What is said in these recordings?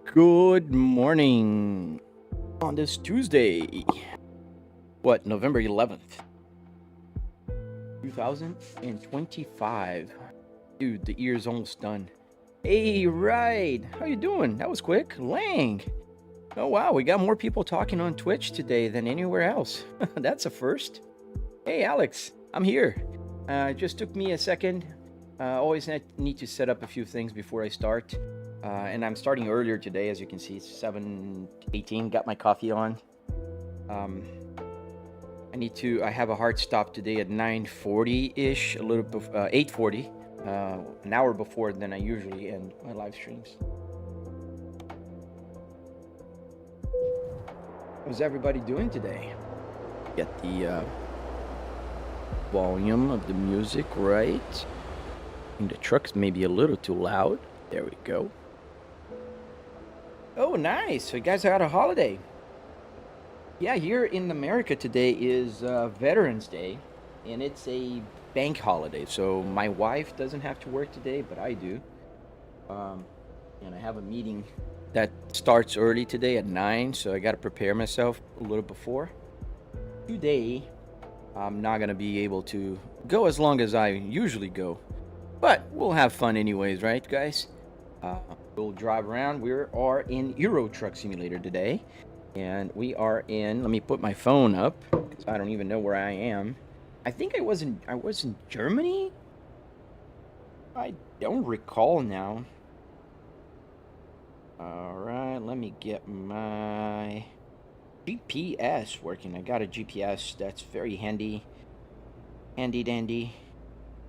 Good morning on this Tuesday. What, November 11th, 2025. Dude, the year's almost done. Hey, right. How you doing? That was quick. Lang. Oh, wow. We got more people talking on Twitch today than anywhere else. That's a first. Hey, Alex. I'm here. It just took me a second. Always need to set up a few things before I start. And I'm starting earlier today, as you can see. It's 7:18. Got my coffee on. I have a hard stop today at 9:40-ish, a little before 8:40, an hour before than I usually end my live streams. How's everybody doing today? Get the volume of the music right. And the truck's maybe a little too loud. There we go. Oh, nice. So you guys had a holiday. Yeah, here in America today is Veterans Day, and it's a bank holiday. So my wife doesn't have to work today, but I do. And I have a meeting that starts early today at 9, so I got to prepare myself a little before. Today, I'm not going to be able to go as long as I usually go, but we'll have fun anyways, right, guys? We'll drive around. We are in Euro Truck Simulator today. And we are in, let me put my phone up, because I don't even know where I am. I think I was in Germany? I don't recall now. Alright, let me get my GPS working. I got a GPS, that's very handy. Handy dandy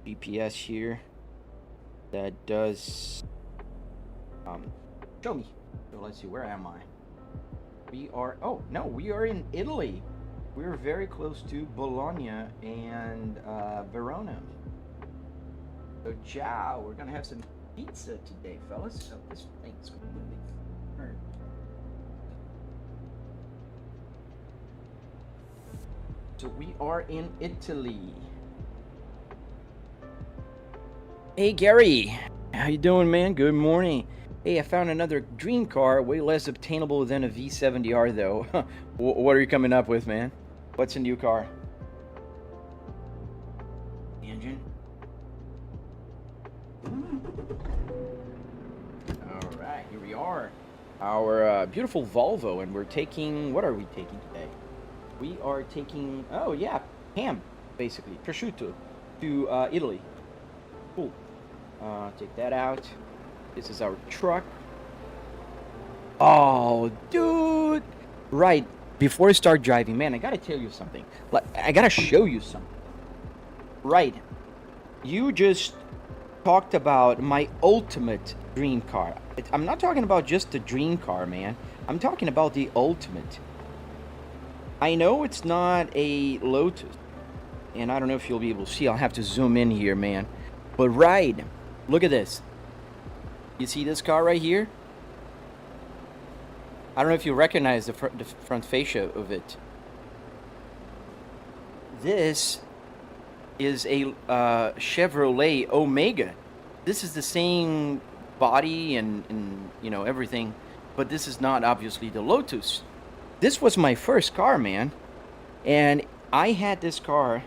GPS here. That does, show me. So let's see, where am I? We are in Italy. We're very close to Bologna and Verona. So ciao, we're gonna have some pizza today, fellas. So this thing's completely turned. So we are in Italy. Hey Gary, how you doing, man? Good morning. Hey, I found another dream car, way less obtainable than a V70R, though. What are you coming up with, man? What's a new car? Engine? Alright, here we are. Our beautiful Volvo, and we're taking... What are we taking today? We are taking... Oh, yeah, ham, basically. Prosciutto to Italy. Cool. Take that out. This is our truck. Oh, dude. Right. Before I start driving, man, I gotta tell you something. I gotta show you something. Right. You just talked about my ultimate dream car. I'm not talking about just the dream car, man. I'm talking about the ultimate. I know it's not a Lotus. And I don't know if you'll be able to see. I'll have to zoom in here, man. But right. Look at this. You see this car right here? I don't know if you recognize the front fascia of it. This is a Chevrolet Omega. This is the same body and you know everything, but this is not obviously the Lotus. This was my first car, man, and I had this car.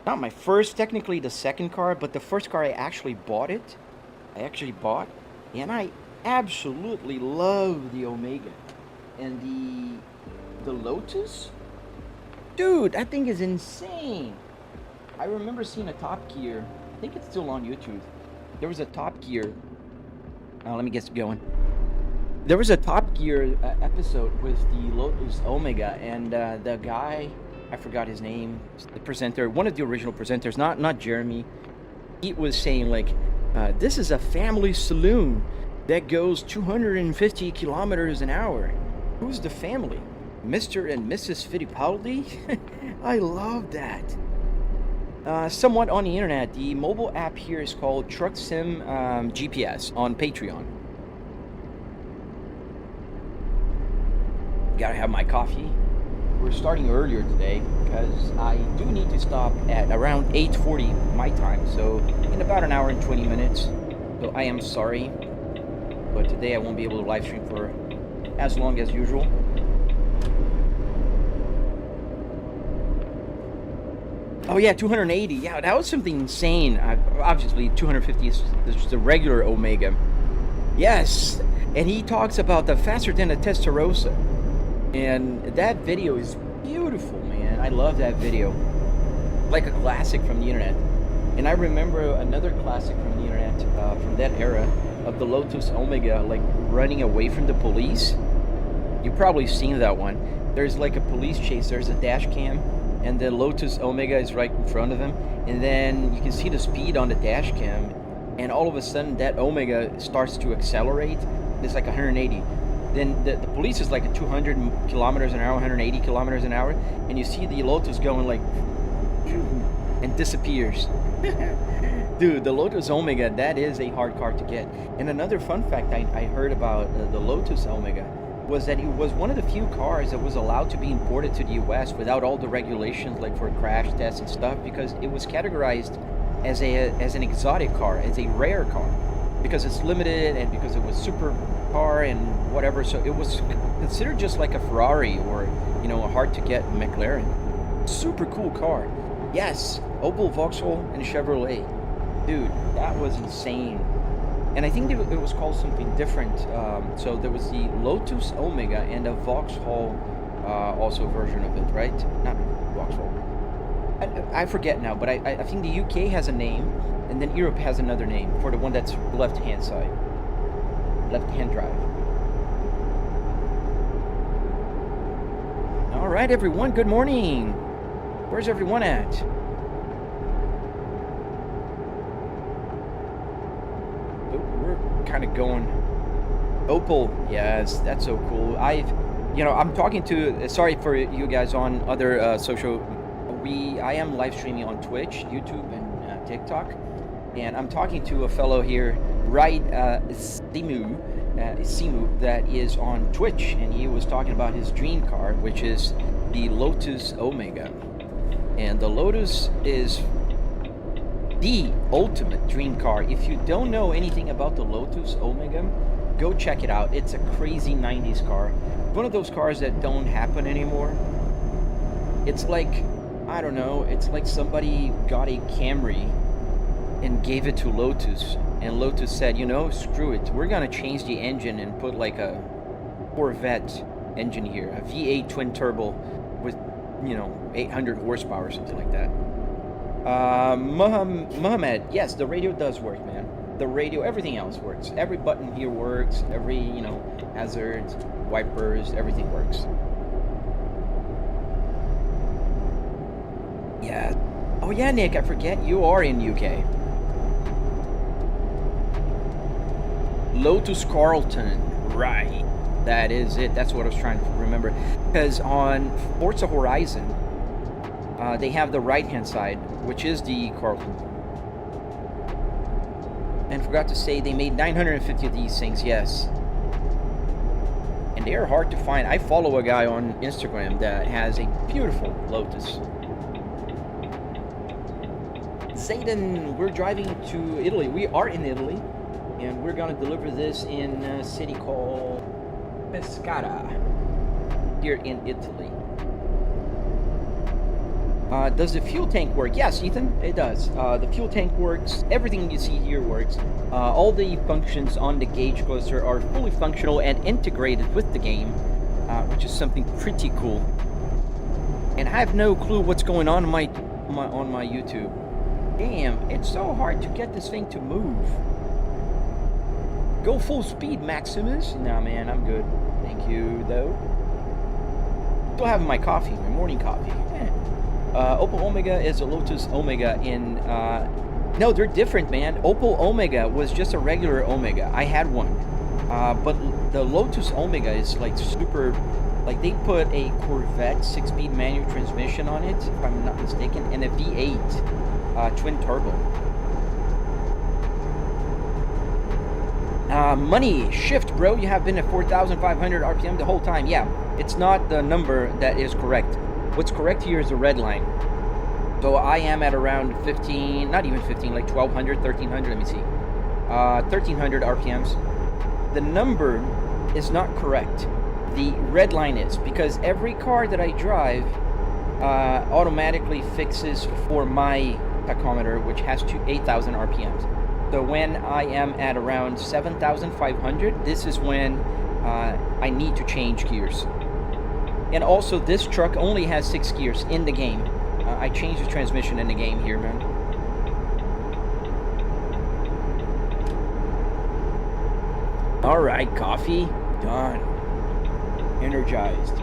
Not my first, technically the second car, but the first car I actually bought it. And I absolutely love the Omega. And the Lotus? Dude, that thing is insane. I remember seeing a Top Gear. I think it's still on YouTube. There was a Top Gear. Let me get going. There was a Top Gear episode with the Lotus Omega. And the guy, I forgot his name, the presenter, one of the original presenters, not Jeremy. He was saying like, this is a family saloon that goes 250 kilometers an hour. Who's the family? Mr. and Mrs. Fittipaldi? I love that. Somewhat on the internet, the mobile app here is called Truck Sim GPS on Patreon. Gotta have my coffee. We're starting earlier today because I do need to stop at around 8:40 my time, so in about an hour and 20 minutes. So I am sorry, but today I won't be able to live stream for as long as usual. Oh yeah, 280. Yeah, that was something insane. Obviously, 250 is just a regular Omega. Yes, and he talks about the faster than a Testarossa, and that video is beautiful, man. I love that video, like a classic from the internet. And I remember another classic from the internet from that era of the Lotus Omega, like running away from the police. You've probably seen that one. There's like a police chase. There's a dash cam, and the Lotus Omega is right in front of him, and then you can see the speed on the dash cam, and all of a sudden that Omega starts to accelerate. It's like 180. Then the police is like at 200 kilometers an hour, 180 kilometers an hour, and you see the Lotus going like and disappears. Dude, the Lotus Omega, that is a hard car to get. And another fun fact I heard about the Lotus Omega was that it was one of the few cars that was allowed to be imported to the US without all the regulations, like for crash tests and stuff, because it was categorized as an exotic car, as a rare car, because it's limited and because it was super car and whatever. So it was considered just like a Ferrari or, you know, a hard to get McLaren. Super cool car. Yes, Opel, Vauxhall, and Chevrolet. Dude, that was insane. And I think it was called something different. So there was the Lotus Omega and a Vauxhall also version of it, right? Not Vauxhall. I forget now, but I think the UK has a name, and then Europe has another name for the one that's left-hand side. Left-hand drive. All right, everyone, good morning. Where's everyone at? Kind of going Opel. Yes, that's so cool. I'm talking to, sorry for you guys on other social, I am live streaming on Twitch, YouTube, and TikTok, and I'm talking to a fellow here, right, Simu, that is on Twitch, and he was talking about his dream car, which is the Lotus Omega. And the Lotus is the ultimate dream car. If you don't know anything about the Lotus Omega, go check it out. It's a crazy 90s car. One of those cars that don't happen anymore. It's like, I don't know, it's like somebody got a Camry and gave it to Lotus, and Lotus said, you know, screw it, we're gonna change the engine and put like a Corvette engine here, a V8 twin turbo with, you know, 800 horsepower or something like that. Mohammed, yes, the radio does work, man. The radio, everything else works. Every button here works. Every, you know, hazards, wipers, everything works. Yeah. Oh yeah, Nick, I forget you are in UK. Lotus Carlton, right? That is it. That's what I was trying to remember. Because on Forza Horizon, they have the right-hand side, which is the Carlton. And forgot to say, they made 950 of these things, yes. And they are hard to find. I follow a guy on Instagram that has a beautiful Lotus. Zayden, we're driving to Italy. We are in Italy, and we're going to deliver this in a city called Pescara, here in Italy. Does the fuel tank work? Yes, Ethan, it does. The fuel tank works. Everything you see here works. All the functions on the gauge cluster are fully functional and integrated with the game, which is something pretty cool. And I have no clue what's going on my YouTube. Damn, it's so hard to get this thing to move. Go full speed, Maximus. Nah, man, I'm good. Thank you, though. Still having my coffee, my morning coffee. Opel Omega is a Lotus Omega in... no, they're different, man. Opel Omega was just a regular Omega. I had one. But the Lotus Omega is like super... Like they put a Corvette 6-speed manual transmission on it, if I'm not mistaken, and a V8 twin turbo. Money shift, bro. You have been at 4,500 RPM the whole time. Yeah, it's not the number that is correct. What's correct here is the red line. So I am at around 15, not even 15, like 1,200, 1,300, let me see. 1,300 RPMs. The number is not correct. the red line is, because every car that I drive automatically fixes for my tachometer, which has 8,000 RPMs. So when I am at around 7,500, this is when I need to change gears. And also, this truck only has 6 gears in the game. I changed the transmission in the game here, man. Alright, coffee. Done. Energized.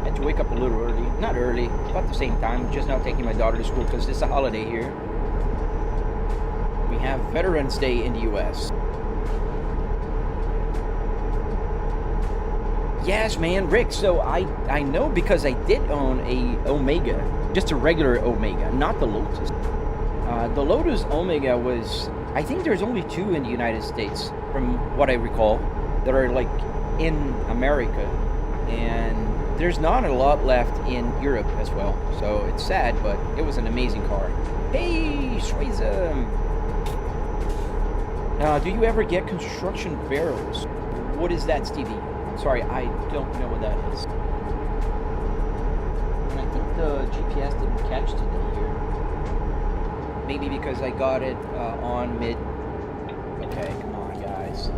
Had to wake up a little early. Not early, about the same time. Just now taking my daughter to school because it's a holiday here. We have Veterans Day in the US. Yes, man, Rick. So I know because I did own a Omega, just a regular Omega, not the Lotus. The Lotus Omega was, I think there's only 2 in the United States, from what I recall, that are like in America, and there's not a lot left in Europe as well. So it's sad, but it was an amazing car. Hey, Schweizer. Do you ever get construction barrels? What is that, Stevie? Sorry, I don't know what that is. And I think the GPS didn't catch today here. Maybe because I got it on mid. Okay, come on, guys.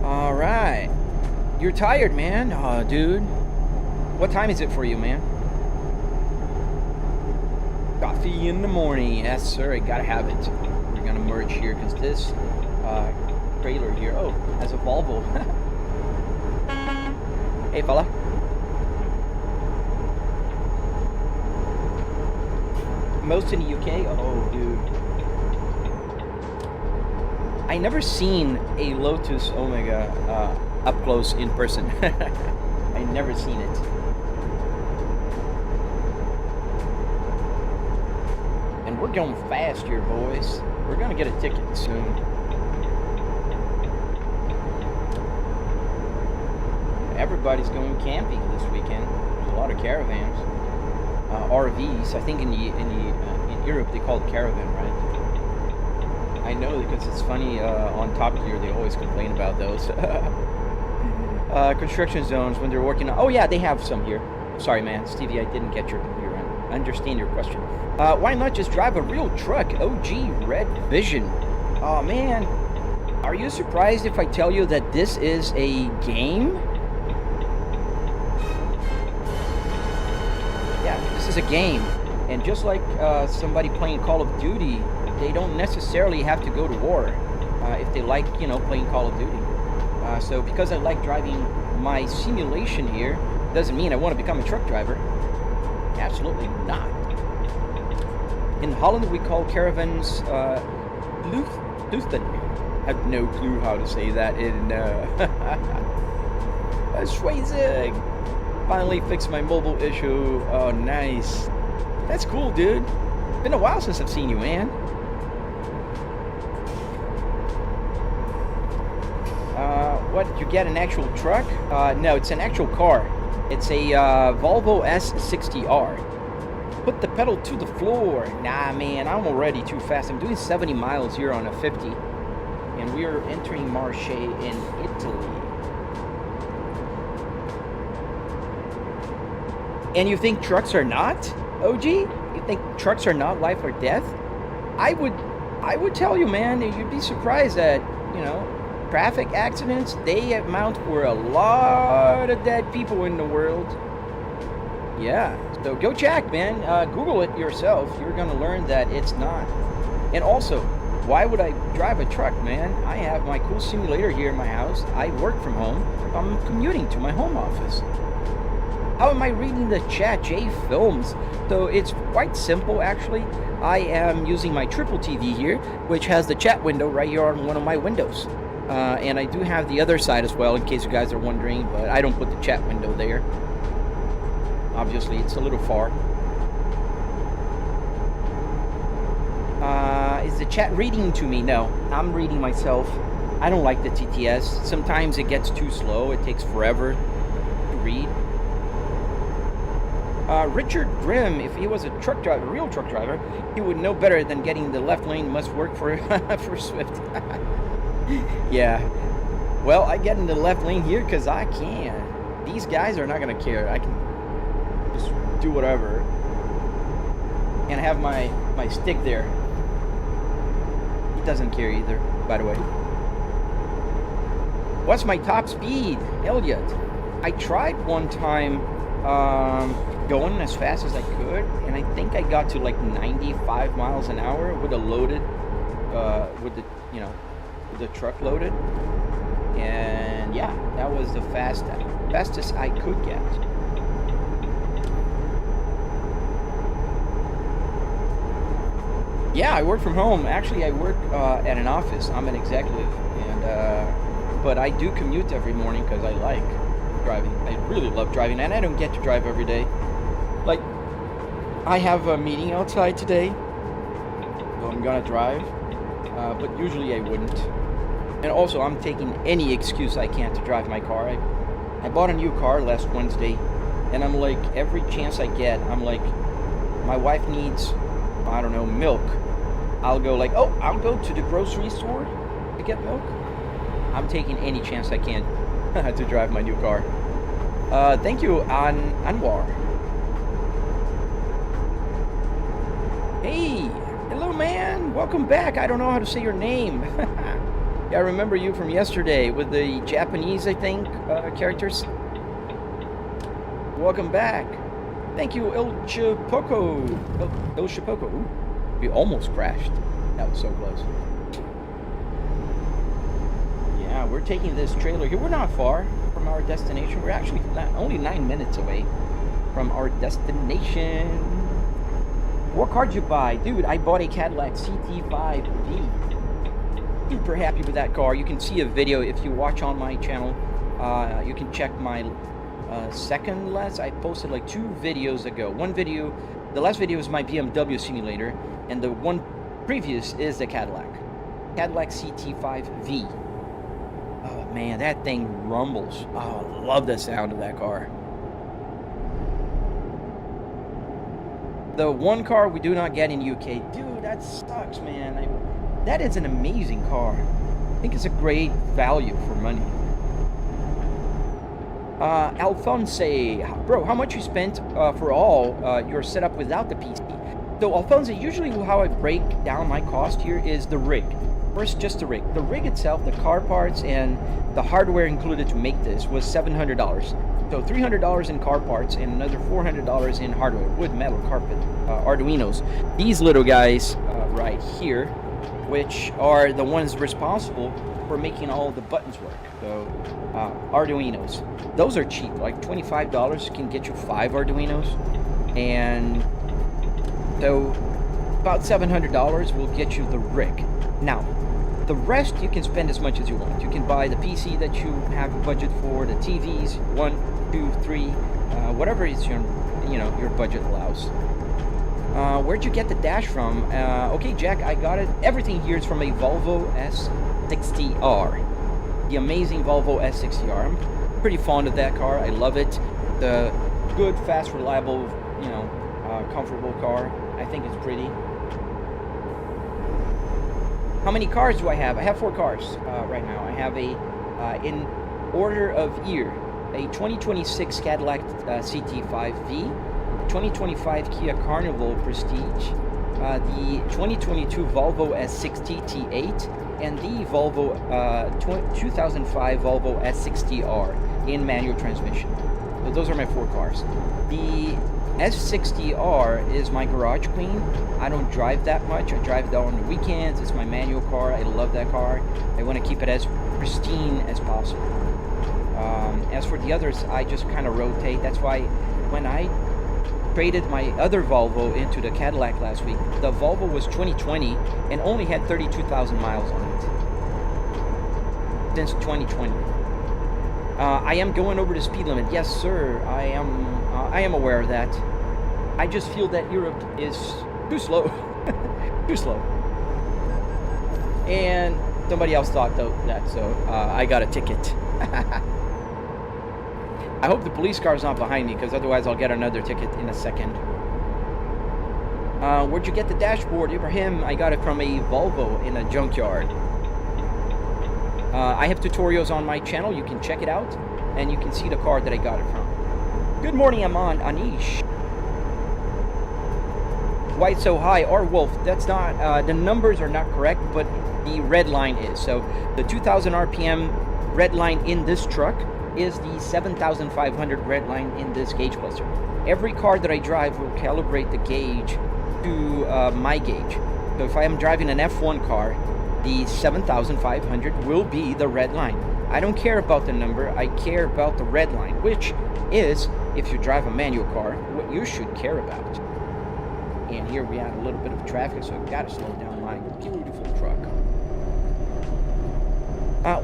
All right. You're tired, man. Oh, dude. What time is it for you, man? Coffee in the morning. Yes, sir. I gotta have it. We're gonna merge here because this trailer here, oh, has a Volvo. Hey, fella. Most in the UK? Oh, dude. I never seen a Lotus Omega up close in person. I never seen it. And we're going fast here, boys. We're gonna get a ticket soon. Everybody's going camping this weekend. There's a lot of caravans, RVs. I think in Europe they call it caravan, right? I know because it's funny. On Top Gear they always complain about those construction zones when they're working. Oh yeah, they have some here. Sorry, man, Stevie, I didn't get your understand your question. Why not just drive a real truck? OG Red Vision. Oh man, are you surprised if I tell you that this is a game? This is a game, and just like somebody playing Call of Duty, they don't necessarily have to go to war if they like, you know, playing Call of Duty. So because I like driving my simulation here, doesn't mean I want to become a truck driver. Absolutely not. In Holland, we call caravans Luchten. I have no clue how to say that in Schweizer. Finally fixed my mobile issue. Oh, nice. That's cool, dude. Been a while since I've seen you, man. What, did you get an actual truck? No, it's an actual car. It's a Volvo S60R. Put the pedal to the floor. Nah, man, I'm already too fast. I'm doing 70 miles here on a 50. And we are entering Marche in Italy. And you think trucks are not, OG? You think trucks are not life or death? I would tell you, man, you'd be surprised that, you know, traffic accidents, they amount for a lot of dead people in the world. Yeah, so go check, man. Google it yourself. You're going to learn that it's not. And also, why would I drive a truck, man? I have my cool simulator here in my house. I work from home. I'm commuting to my home office. How am I reading the chat? J Films. So it's quite simple, actually. I am using my triple TV here, which has the chat window right here on one of my windows. And I do have the other side as well, in case you guys are wondering, but I don't put the chat window there. Obviously, it's a little far. Is the chat reading to me? No, I'm reading myself. I don't like the TTS. Sometimes it gets too slow. It takes forever to read. Richard Grimm, if he was a truck driver, a real truck driver, he would know better than getting the left lane must work for for Swift. Yeah. Well, I get in the left lane here because I can. These guys are not going to care. I can just do whatever. And have my stick there. He doesn't care either, by the way. What's my top speed? Elliot. I tried one time going as fast as I could, and I think I got to like 95 miles an hour with a loaded, with the truck loaded. And yeah, that was the fastest I could get. Yeah, I work from home. Actually, I work at an office. I'm an executive, and but I do commute every morning because I like driving. I really love driving, and I don't get to drive every day. Like, I have a meeting outside today, so I'm gonna drive, but usually I wouldn't. And also, I'm taking any excuse I can to drive my car. I bought a new car last Wednesday, and I'm like, every chance I get, I'm like, my wife needs, I don't know, milk. I'll go like, oh, I'll go to the grocery store to get milk. I'm taking any chance I can to drive my new car. Thank you, Anwar. Hey, hello, man. Welcome back. I don't know how to say your name. Yeah, I remember you from yesterday with the Japanese, I think, characters. Welcome back. Thank you, El Chapoco. El Chapoco. Ooh, we almost crashed. That was so close. Yeah, we're taking this trailer here. We're not far from our destination. We're actually only 9 minutes away from our destination. What car did you buy? Dude, I bought a Cadillac CT5V. Super happy with that car. You can see a video if you watch on my channel. You can check my second last. I posted like 2 videos ago. One video, the last video is my BMW simulator, and the one previous is the Cadillac CT5V. Oh man, that thing rumbles. Oh, I love the sound of that car. The one car we do not get in UK. Dude, that sucks, man. That is an amazing car. I think it's a great value for money. Alphonse, bro, how much you spent for all your setup without the PC? So, Alphonse, usually how I break down my cost here is the rig. First, just the rig. The rig itself, the car parts, and the hardware included to make this was $700. So $300 in car parts and another $400 in hardware, wood, metal, carpet, arduinos. These little guys right here, which are the ones responsible for making all the buttons work. So arduinos, those are cheap. Like $25 can get you 5 arduinos, and so about $700 will get you the rig. Now, the rest you can spend as much as you want. You can buy the PC that you have a budget for, the TVs, 1, 2, 3, whatever is your budget allows. Where'd you get the dash from? Okay, Jack, I got it. Everything here is from a Volvo S60R. The amazing Volvo S60R. I'm pretty fond of that car. I love it. The good, fast, reliable, comfortable car. I think it's pretty. How many cars do I have? I have 4 cars right now. I have a, in order of year, a 2026 Cadillac CT5V, 2025 Kia Carnival Prestige, the 2022 Volvo S60 T8, and the Volvo 2005 Volvo S60R in manual transmission. So those are my 4 cars. The S60R is my garage queen. I don't drive that much. I drive it on the weekends. It's my manual car. I love that car. I want to keep it as pristine as possible. As for the others, I just kind of rotate. That's why when I traded my other Volvo into the Cadillac last week, the Volvo was 2020 and only had 32,000 miles on it since 2020. I am going over the speed limit. Yes, sir. I am aware of that. I just feel that Europe is too slow. Too slow. And somebody else thought that, so I got a ticket. I hope the police car is not behind me, because otherwise I'll get another ticket in a second. Where'd you get the dashboard, Ibrahim? I got it from a Volvo in a junkyard. I have tutorials on my channel. You can check it out, and you can see the car that I got it from. Good morning, Aman Anish. Why so high? R-Wolf, that's not, the numbers are not correct, but the red line is. So the 2000 RPM red line in this truck is the 7500 red line in this gauge cluster. Every car that I drive will calibrate the gauge to my gauge. So if I am driving an F1 car, the 7500 will be the red line. I don't care about the number, I care about the red line, which is, if you drive a manual car, what you should care about. And here we had a little bit of traffic, so I've got to slow down my beautiful truck.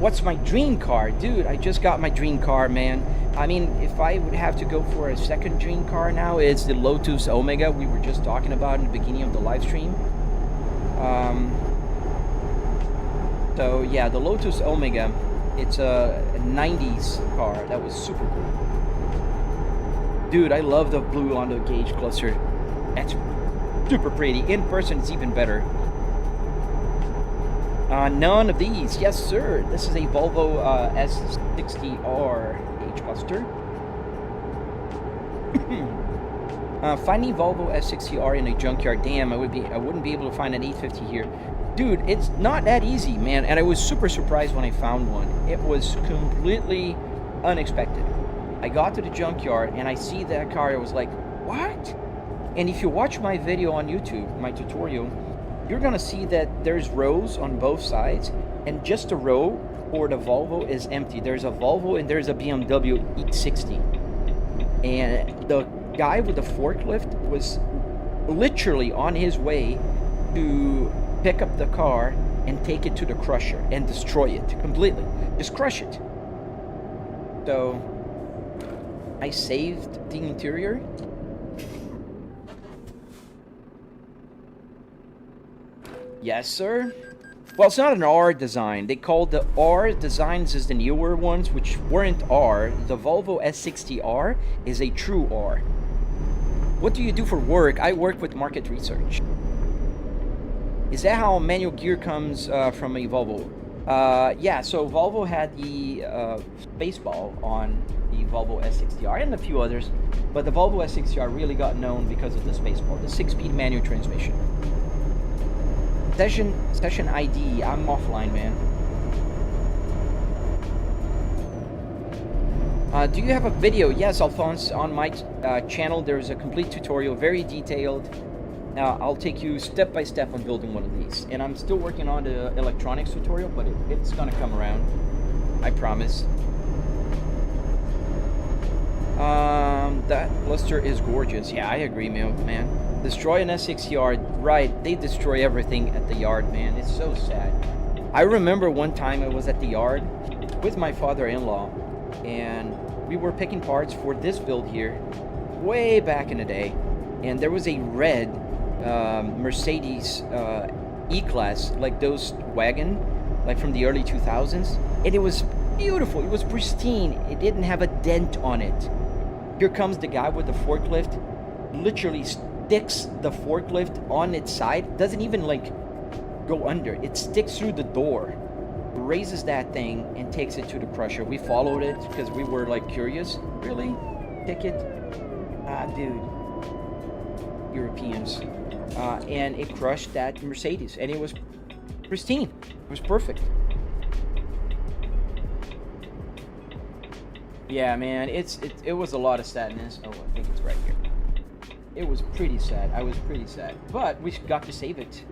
What's my dream car? Dude, I just got my dream car, man. I mean, if I would have to go for a second dream car now, it's the Lotus Omega we were just talking about in the beginning of the live stream. So yeah, the Lotus Omega, it's a 90s car. That was super cool. Dude, I love the blue on the gauge cluster. That's super pretty. In person, it's even better. None of these. Yes, sir. This is a Volvo S60R gauge cluster. Finding Volvo S60R in a junkyard. Damn, I wouldn't be able to find an 850 here. Dude, it's not that easy, man. And I was super surprised when I found one. It was completely unexpected. I got to the junkyard and I see that car. I was like, what? And if you watch my video on YouTube, my tutorial, you're gonna see that there's rows on both sides, and just a row for the Volvo is empty. There's a Volvo and there's a BMW E60. And the guy with the forklift was literally on his way to pick up the car and take it to the crusher and destroy it completely. Just crush it. So I saved the interior. Yes, sir. Well, it's not an R design. They called the R designs as the newer ones, which weren't R. The Volvo S60R is a true R. What do you do for work? I work with market research. Is that how manual gear comes from a Volvo? Yeah, so Volvo had the Spaceball on the Volvo S60R and a few others, but the Volvo S60R really got known because of the Spaceball, the 6-speed manual transmission. Session ID. I'm offline, man. Do you have a video? Yes, Alphonse, on my channel there's a complete tutorial, very detailed. I'll take you step by step on building one of these. And I'm still working on the electronics tutorial, but it's gonna come around. I promise. That cluster is gorgeous. Yeah, I agree, man. Destroy an S60R, right? They destroy everything at the yard, man. It's so sad. I remember one time I was at the yard with my father-in-law, and we were picking parts for this build here, way back in the day, and there was a red Mercedes E-Class, like those wagon, like from the early 2000s, and it was beautiful. It was pristine. It didn't have a dent on it. Here comes the guy with the forklift, literally sticks the forklift on its side, doesn't even like go under, it sticks through the door, raises that thing and takes it to the crusher. We followed it because we were like curious. Really? Ticket? Dude, Europeans. And it crushed that Mercedes, and it was pristine. It was perfect. Yeah, man, it was a lot of sadness. Oh, I think it's right here. It was pretty sad. I was pretty sad, but we got to save it.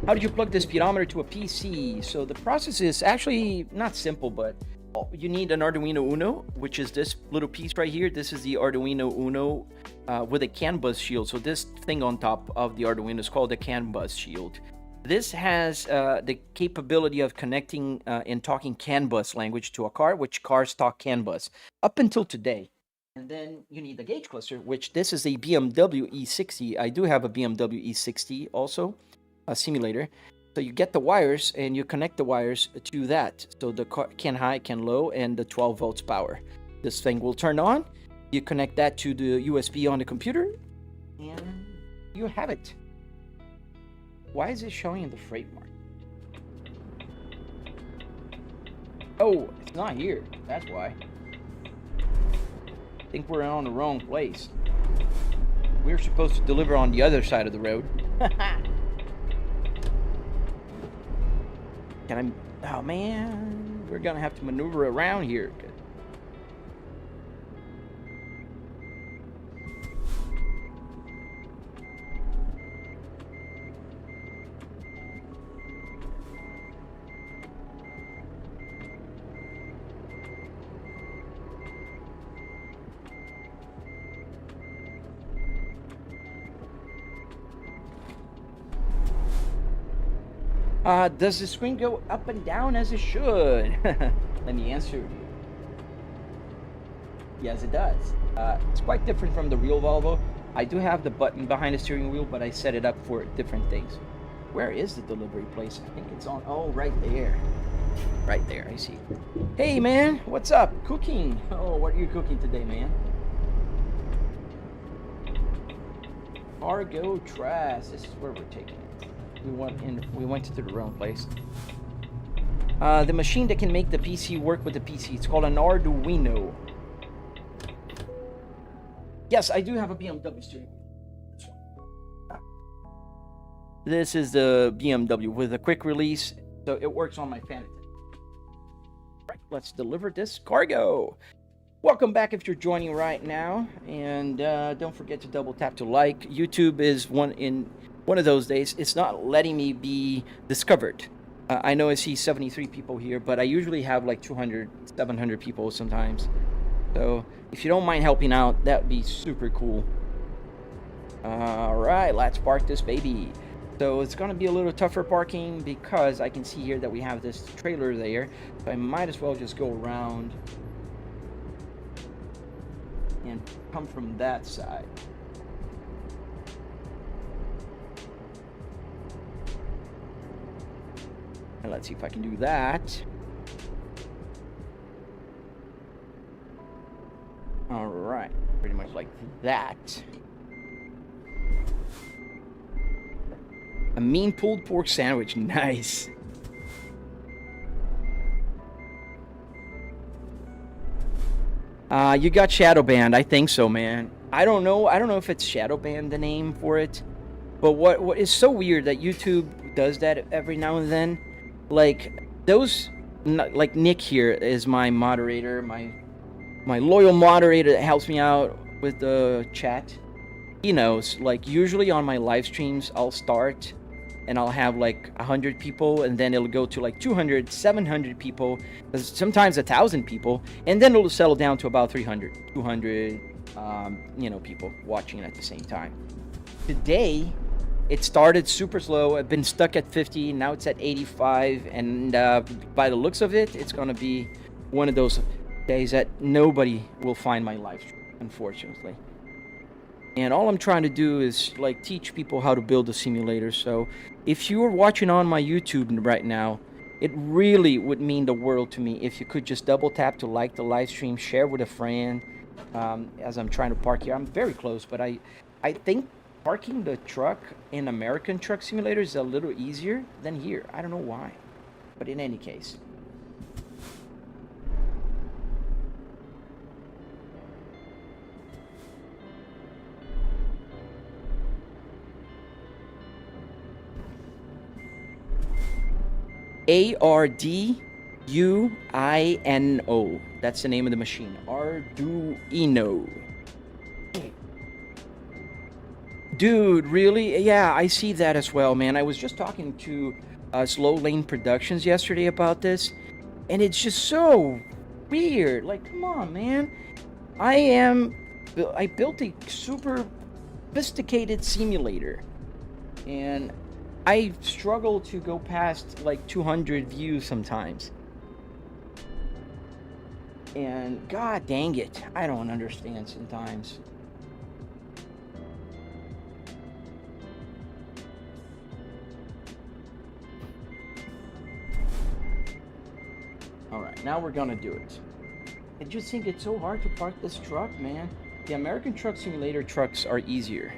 How did you plug the speedometer to a PC? So the process is actually not simple, but you need an Arduino Uno, which is this little piece right here. This is the Arduino Uno with a CAN bus shield. So this thing on top of the Arduino is called the CAN bus shield. This has the capability of connecting and talking CAN bus language to a car, which cars talk CAN bus up until today. And then you need the gauge cluster, which this is a BMW E60. I do have a BMW E60 also, a simulator. So you get the wires and you connect the wires to that. So the car can high, can low, and the 12 volts power. This thing will turn on. You connect that to the USB on the computer, and you have it. Why is it showing in the freight mark? Oh, it's not here. That's why. I think we're on the wrong place. We're supposed to deliver on the other side of the road. Can I... Oh, man. We're going to have to maneuver around here. Does the screen go up and down as it should? Let me answer you. Yes, it does. It's quite different from the real Volvo. I do have the button behind the steering wheel, but I set it up for different things. Where is the delivery place? I think it's on... Oh, right there. Right there, I see. Hey, man, what's up? Cooking. Oh, what are you cooking today, man? Cargo trash. This is where we're taking it. We went to the wrong place. The machine that can make the PC work with the PC. It's called an arduino. Yes, I do have a BMW steering wheel. This is the BMW with a quick release, so it works on my Fanatec. Right, let's deliver this cargo. Welcome back if you're joining right now, and don't forget to double tap to like. YouTube is one of those days, it's not letting me be discovered. I know I see 73 people here, but I usually have like 200, 700 people sometimes. So if you don't mind helping out, that would be super cool. All right, let's park this baby. So it's going to be a little tougher parking because I can see here that we have this trailer there. So I might as well just go around and come from that side. And let's see if I can do that. All right, pretty much like that. A mean pulled pork sandwich, nice. You got shadow banned, I think so, man. I don't know if it's shadow banned, the name for it. But what is so weird that YouTube does that every now and then. Like those, like Nick here is my moderator, my loyal moderator that helps me out with the chat. He knows, like usually on my live streams, I'll start and I'll have like 100 people, and then it'll go to like 200, 700 people, sometimes 1,000 people, and then it'll settle down to about 300, 200, people watching at the same time. Today, it started super slow. I've been stuck at 50. Now it's at 85. And by the looks of it, it's going to be one of those days that nobody will find my live stream, unfortunately. And all I'm trying to do is like teach people how to build a simulator. So if you are watching on my YouTube right now, it really would mean the world to me if you could just double tap to like the live stream, share with a friend. As I'm trying to park here, I'm very close, but I think parking the truck in American Truck Simulator is a little easier than here. I don't know why, but in any case. Arduino. That's the name of the machine. Arduino. Dude, really? Yeah, I see that as well, man. I was just talking to Slow Lane Productions yesterday about this, and it's just so weird. Like, come on, man. I built a super sophisticated simulator, and I struggle to go past like 200 views sometimes. And god dang it, I don't understand sometimes. Alright, now we're gonna do it. I just think it's so hard to park this truck, man. The American Truck Simulator trucks are easier.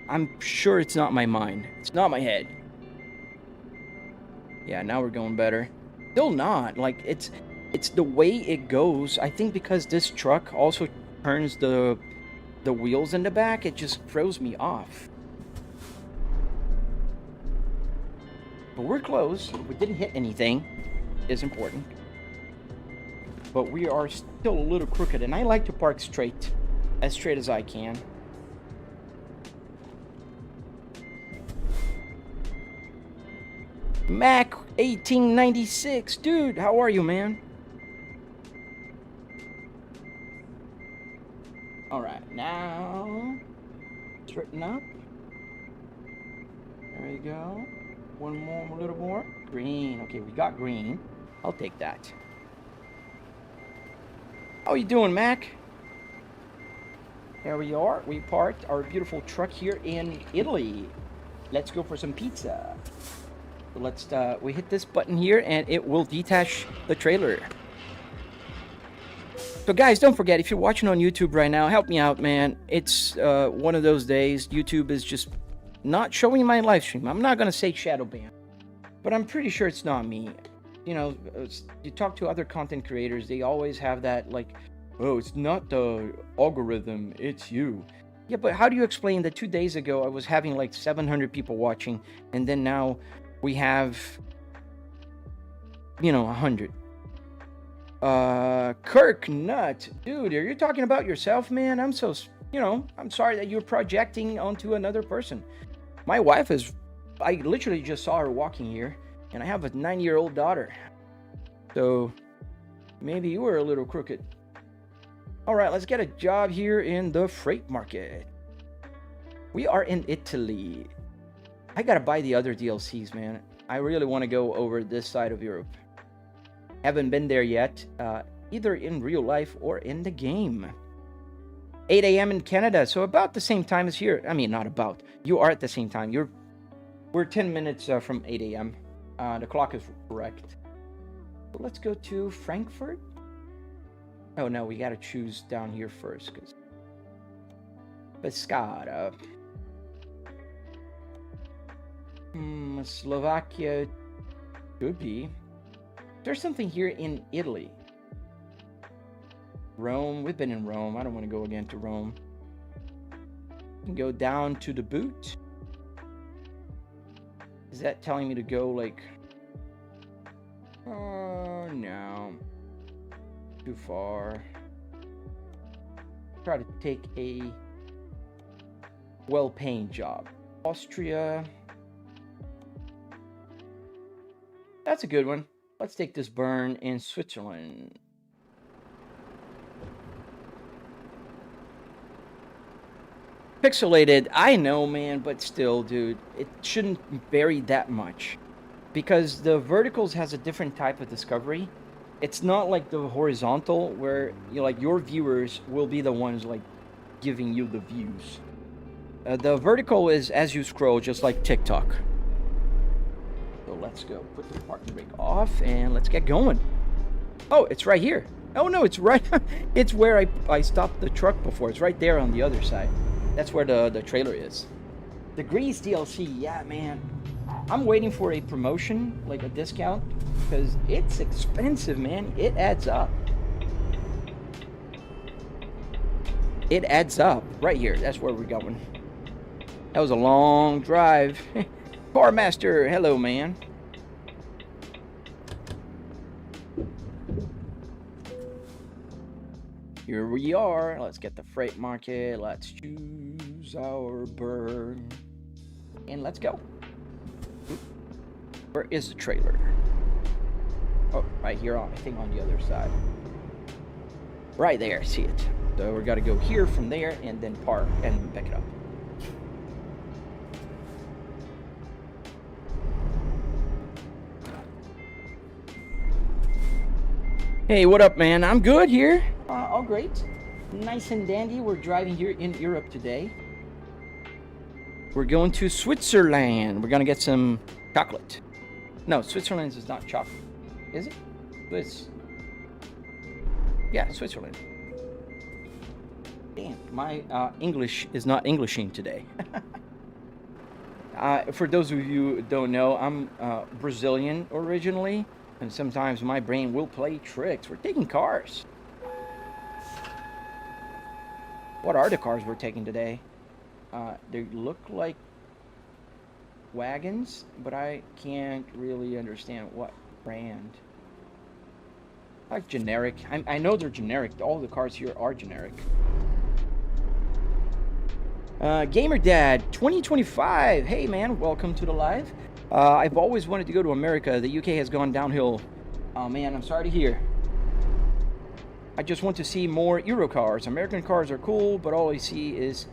I'm sure it's not my mind. It's not my head. Yeah, now we're going better. still not. Like, it's the way it goes. I think because this truck also turns the wheels in the back, it just throws me off. But we're close. We didn't hit anything. Is important. But we are still a little crooked, and I like to park straight. As straight as I can. Mac 1896. Dude, how are you, man? Alright, now straighten up. There you go. One more, a little more. Green. Okay, we got green. I'll take that. How you doing, Mac? There we are. We parked our beautiful truck here in Italy. Let's go for some pizza. So let's we hit this button here and it will detach the trailer. So guys, don't forget, if you're watching on YouTube right now, help me out, man. It's one of those days. YouTube is just not showing my live stream. I'm not gonna say shadow ban, but I'm pretty sure it's not me. You know, you talk to other content creators, they always have that, like, oh, it's not the algorithm, it's you. Yeah, but how do you explain that 2 days ago I was having like 700 people watching, and then now we have, you know, 100? Kirk Nut, dude, are you talking about yourself, man? I'm so, you know, I'm sorry that you're projecting onto another person. My wife is, I literally just saw her walking here, and I have a 9-year-old daughter. So maybe you were a little crooked. All right, let's get a job here in the freight market. We are in Italy. I gotta buy the other DLCs, man. I really want to go over this side of Europe. Haven't been there yet, either in real life or in the game. 8 a.m. in Canada, so about the same time as here. I mean, not about. You are at the same time. We're 10 minutes from 8 a.m. The clock is correct. So let's go to Frankfurt. Oh no, we gotta choose down here first, because Pescara. Slovakia could be. There's something here in Italy. Rome, we've been in Rome. I don't want to go again to Rome. We can go down to the boot. Is that telling me to go like... Oh, no. Too far. Try to take a well-paying job. Austria. That's a good one. Let's take this burn in Switzerland. Pixelated, I know, man, but still, dude, it shouldn't vary that much. Because the verticals has a different type of discovery. It's not like the horizontal where, you know, like, your viewers will be the ones like giving you the views. The vertical is as you scroll, just like TikTok. So let's go put the parking brake off and let's get going. Oh, it's right here. Oh no, it's right. It's where I stopped the truck before. It's right there on the other side. That's where the trailer is. The Grease DLC, yeah, man. I'm waiting for a promotion, like a discount, because it's expensive, man. It adds up. It adds up. Right here, that's where we're going. That was a long drive. Car Master, hello, man. Here we are. Let's get the freight market. Let's choose our burn. And let's go. Where is the trailer? Oh, right here, I think on the other side. Right there, see it. So we got to go here from there and then park and back it up. Hey, what up, man? I'm good here. All great. Nice and dandy. We're driving here in Europe today. We're going to Switzerland. We're going to get some chocolate. No, Switzerland is not chocolate. Is it? Swiss. Yeah, Switzerland. Damn, my English is not Englishing today. For those of you who don't know, I'm Brazilian originally. And sometimes my brain will play tricks. We're taking cars. What are the cars we're taking today? They look like wagons, but I can't really understand what brand. Like generic. I know they're generic. All the cars here are generic. Gamer Dad 2025. Hey man, welcome to the live. I've always wanted to go to America. The UK has gone downhill. Oh man, I'm sorry to hear. I just want to see more Euro cars. American cars are cool, but all I see is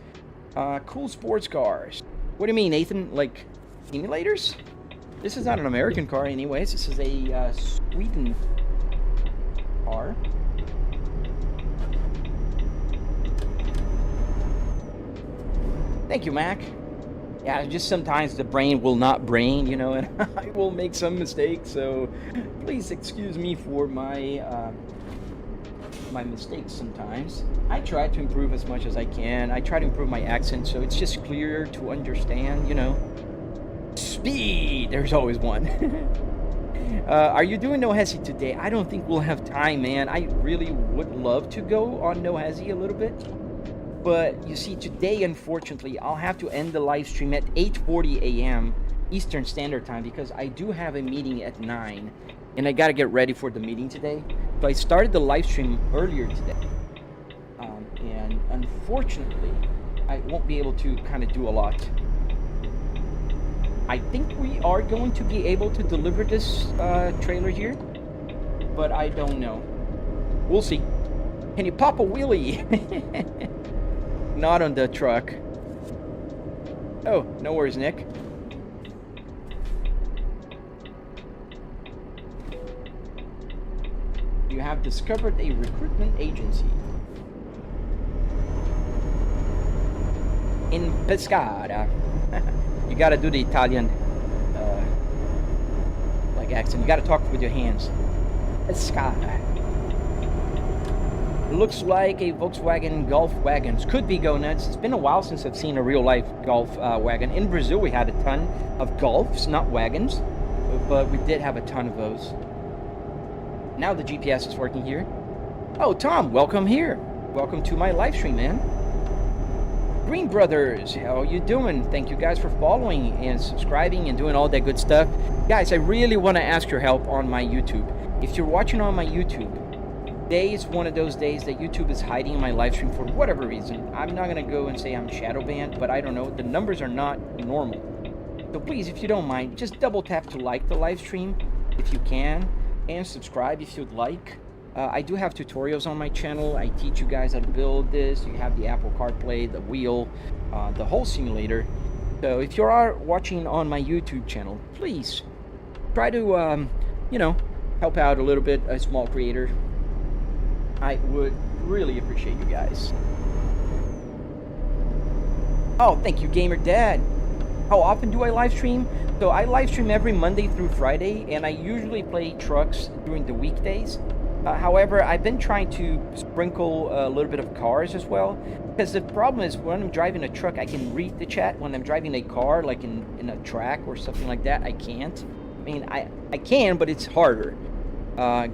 cool sports cars. What do you mean, Nathan? Like simulators? This is not an American car anyways. This is a Sweden car. Thank you, Mac. Yeah, just sometimes the brain will not brain, you know, and I will make some mistakes. So please excuse me for my my mistakes sometimes. I try to improve as much as I can. I try to improve my accent so it's just clear to understand, you know. Speed! There's always one. Are you doing No Hesi today? I don't think we'll have time, man. I really would love to go on No Hesi a little bit. But you see, today, unfortunately, I'll have to end the live stream at 8:40 a.m. Eastern Standard Time because I do have a meeting at 9. And I got to get ready for the meeting today. So I started the live stream earlier today. And unfortunately, I won't be able to kind of do a lot. I think we are going to be able to deliver this trailer here. But I don't know. We'll see. Can you pop a wheelie? Not on the truck. Oh, no worries, Nick. You have discovered a recruitment agency in Pescara. You gotta do the Italian like accent. You gotta talk with your hands. Pescara. Looks like a Volkswagen Golf wagons. Could be go nuts. It's been a while since I've seen a real life Golf wagon. In Brazil we had a ton of Golfs, not wagons, but we did have a ton of those. Now the GPS is working here. Oh, Tom, welcome here. Welcome to my live stream, man. Green Brothers, how are you doing? Thank you guys for following and subscribing and doing all that good stuff. Guys, I really want to ask your help on my YouTube. If you're watching on my YouTube, today is one of those days that YouTube is hiding my live stream for whatever reason. I'm not going to go and say I'm shadow banned, but I don't know. The numbers are not normal. So please, if you don't mind, just double tap to like the live stream if you can, and subscribe if you'd like. I do have tutorials on my channel. I teach you guys how to build this. You have the Apple CarPlay, the wheel, the whole simulator. So if you are watching on my YouTube channel, please try to, you know, help out a little bit, a small creator. I would really appreciate you guys. Oh, thank you, Gamer Dad. How often do I live stream? So I live stream every Monday through Friday, and I usually play trucks during the weekdays. However, I've been trying to sprinkle a little bit of cars as well, because the problem is when I'm driving a truck, I can read the chat. When I'm driving a car, like in a track or something like that, I can't. I mean, I can, but it's harder.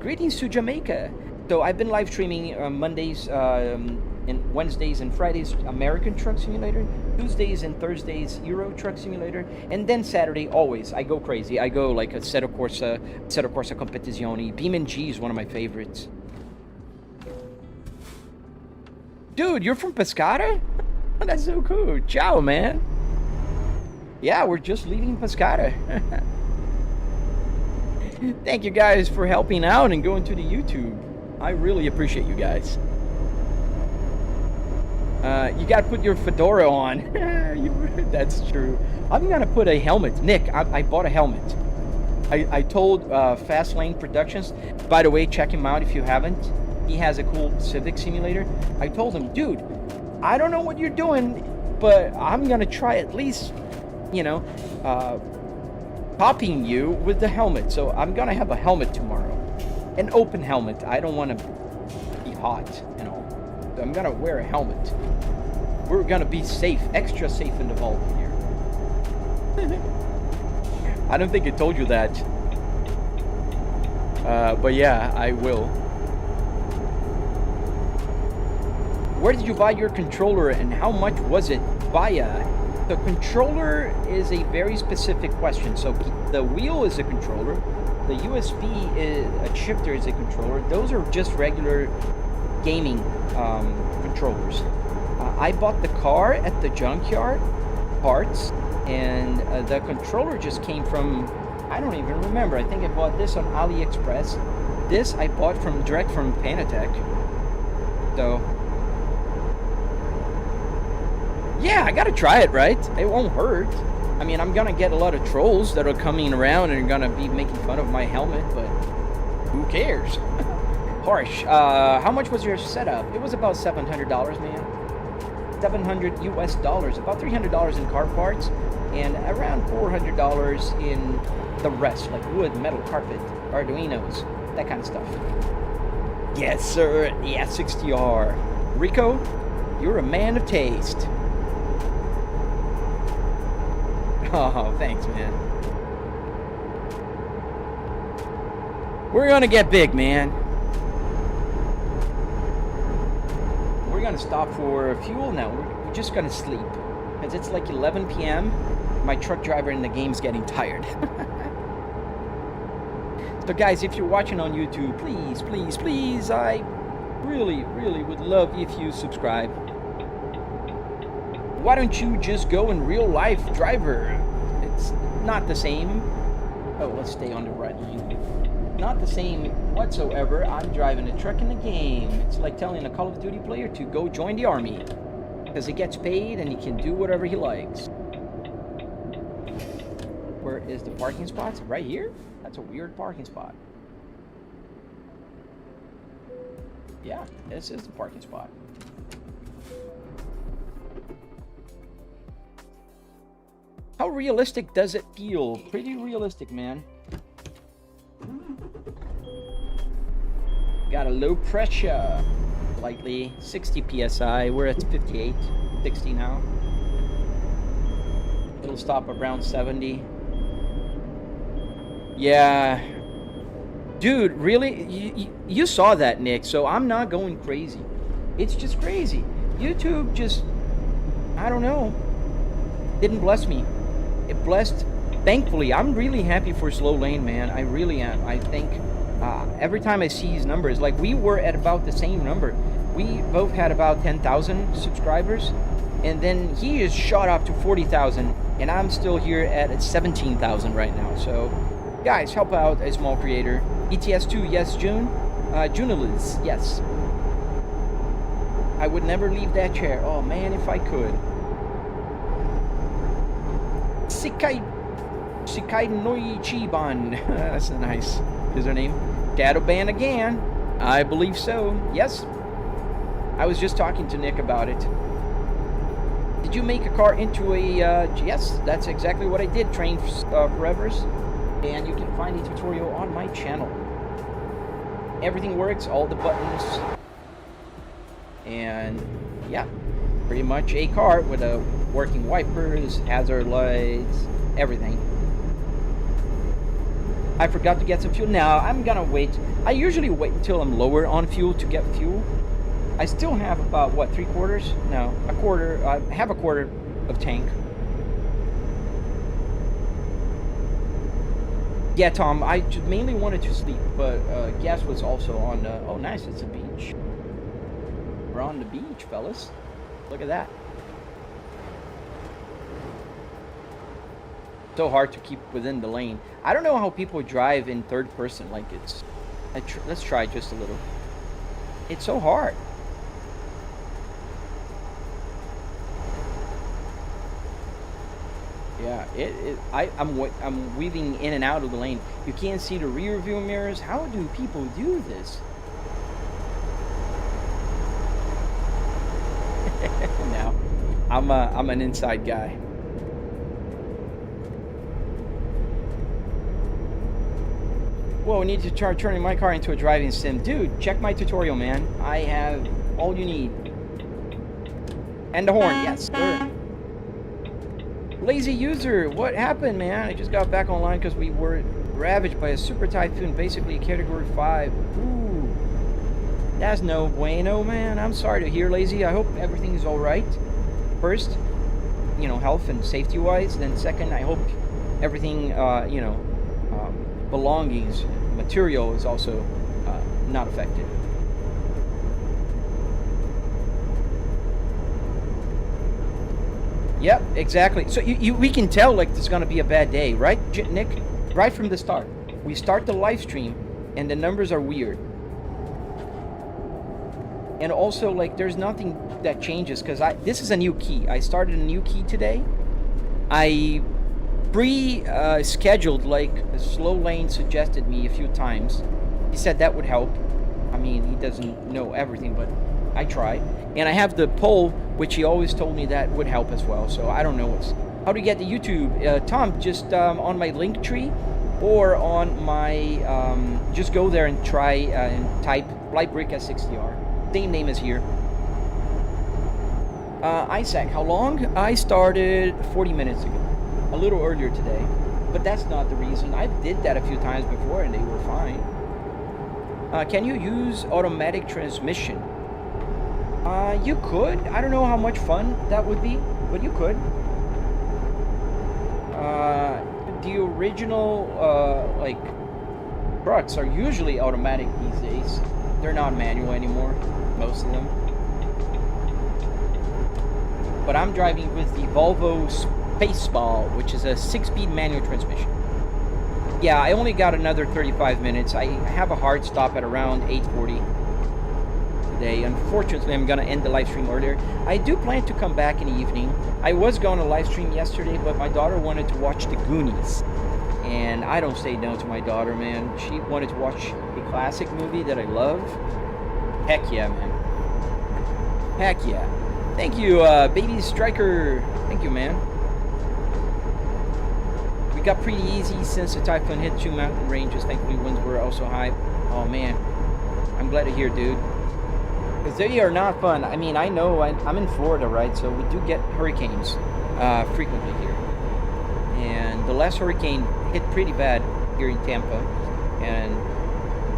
Greetings to Jamaica. So I've been live streaming Mondays and Wednesdays and Fridays American Truck Simulator, Tuesdays and Thursdays Euro Truck Simulator, and then Saturday always I go crazy. I go like Assetto Corsa Competizione. BeamNG is one of my favorites. Dude, you're from Pescara? That's so cool. Ciao, man. Yeah, we're just leaving Pescara. Thank you guys for helping out and going to the YouTube. I really appreciate you guys. You gotta put your fedora on. That's true. I'm gonna put a helmet. Nick, I bought a helmet. I told Fast Lane Productions, by the way, check him out if you haven't. He has a cool Civic simulator. I told him, dude, I don't know what you're doing, but I'm gonna try at least, you know, copying you with the helmet. So I'm gonna have a helmet tomorrow. An open helmet. I don't want to be hot, you know. So I'm gonna wear a helmet. We're gonna be safe, extra safe in the vault here. I don't think I told you that. But yeah, I will. Where did you buy your controller and how much was it? Via. The controller is a very specific question. So the wheel is a controller. The USB shifter is a controller. Those are just regular gaming controllers. I bought the car at the Junkyard parts, and the controller just came from, I don't even remember. I think I bought this on AliExpress. This I bought direct from Fanatec. So yeah, I gotta try it, right? It won't hurt. I mean, I'm gonna get a lot of trolls that are coming around and are gonna be making fun of my helmet, but who cares? Harsh. How much was your setup? It was about $700, man. $700 US, about $300 in car parts, and around $400 in the rest, like wood, metal, carpet, arduinos, that kind of stuff. Yes, sir. The S60R. Rico, you're a man of taste. Oh, thanks, man. We're gonna get big, man. We're gonna stop for fuel now. We're just gonna sleep. Because it's like 11 p.m. My truck driver in the game's getting tired. So guys, if you're watching on YouTube, please, please, please, I really, really would love if you subscribe. Why don't you just go in real life, driver? It's not the same. Oh, let's stay on the right lane. Not the same whatsoever. I'm driving a truck in the game. It's like telling a Call of Duty player to go join the army, because he gets paid and he can do whatever he likes. Where is the parking spot? Right here? That's a weird parking spot. Yeah, this is the parking spot. How realistic does it feel? Pretty realistic, man. Got a low pressure, lightly 60 psi. We're at 58, 60 now. It'll stop around 70. Yeah, dude, really? You saw that, Nick? So I'm not going crazy. It's just crazy. YouTube just, I don't know, didn't bless me. It blessed, thankfully. I'm really happy for Slow Lane, man. I really am. I think every time I see his numbers, like we were at about the same number. We both had about 10,000 subscribers, and then he is shot up to 40,000, and I'm still here at 17,000 right now. So guys, help out a small creator. ETS2, yes. June, Junilis, yes. I would never leave that chair. Oh man, if I could. Shikai Noi Chiban. That's a nice username. Databan again. I believe so. Yes. I was just talking to Nick about it. Did you make a car into a... yes, that's exactly what I did. Train Forevers. And you can find a tutorial on my channel. Everything works. All the buttons. And yeah, pretty much a car with a working wipers, hazard lights, everything. I forgot to get some fuel. Now I'm gonna wait. I usually wait until I'm lower on fuel to get fuel. I still have about, what, 3/4? No, a quarter. I have a quarter of tank. Yeah, Tom, I just mainly wanted to sleep, but gas was also on the... Oh, nice, it's a beach. We're on the beach, fellas. Look at that. So hard to keep within the lane. I don't know how people drive in third person like it's... let's try just a little. It's so hard. Yeah, I'm weaving in and out of the lane. You can't see the rear view mirrors. How do people do this? No, I'm an inside guy. Whoa, I need to start turning my car into a driving sim. Dude, check my tutorial, man. I have all you need. And the horn, yes, sir. Lazy user, what happened, man? I just got back online because we were ravaged by a super typhoon, basically a category 5. Ooh, that's no bueno, man. I'm sorry to hear, Lazy. I hope everything is all right. First, you know, health and safety wise. Then second, I hope everything, you know, belongings, material is also not affected. Yep, exactly. So we can tell like there's gonna be a bad day, right, Nick? Right from the start. We start the live stream, and the numbers are weird. And also, like, there's nothing that changes because this is a new key. I started a new key today. I scheduled like a slow lane suggested me a few times. He said that would help. I mean, he doesn't know everything, but I tried. And I have the poll, which he always told me that would help as well. So I don't know how to get the YouTube. Tom, just on my link tree or on my, just go there and try and type Volvo S60R. Same name as here. Isaac, how long? I started 40 minutes ago. A little earlier today. But that's not the reason. I did that a few times before and they were fine. Can you use automatic transmission? You could. I don't know how much fun that would be, but you could. The original, like, trucks are usually automatic these days. They're not manual anymore, most of them. But I'm driving with the Volvo Spaceball, which is a 6-speed manual transmission. Yeah, I only got another 35 minutes. I have a hard stop at around 8:40 today. Unfortunately, I'm going to end the live stream earlier. I do plan to come back in the evening. I was going to live stream yesterday, but my daughter wanted to watch The Goonies. And I don't say no to my daughter, man. She wanted to watch a classic movie that I love. Heck yeah, man. Heck yeah. Thank you, Baby Striker. Thank you, man. We got pretty easy since the typhoon hit 2 mountain ranges. Thankfully, winds were also high. Oh, man. I'm glad to hear, dude. Because they are not fun. I mean, I know I'm in Florida, right? So we do get hurricanes frequently here. And the last hurricane hit pretty bad here in Tampa.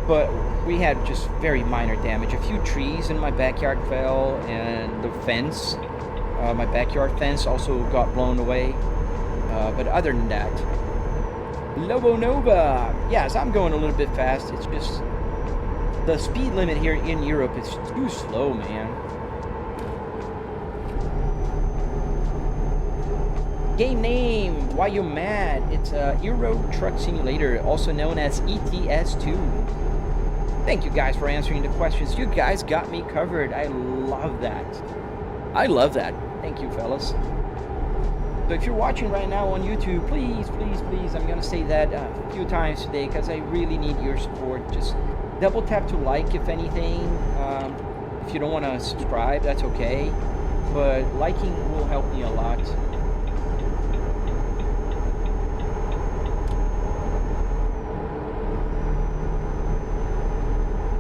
But we had just very minor damage. A few trees in my backyard fell, and the fence, my backyard fence, also got blown away. But other than that, Lobo Nova. Yes, I'm going a little bit fast. It's just the speed limit here in Europe is too slow, man. Game name, why you mad? It's a Euro Truck Simulator, also known as ETS2. Thank you guys for answering the questions. You guys got me covered. I love that. I love that. Thank you, fellas. So if you're watching right now on YouTube, please, please, please, I'm going to say that a few times today because I really need your support. Just double tap to like, if anything. If you don't want to subscribe, that's okay. But liking will help me a lot.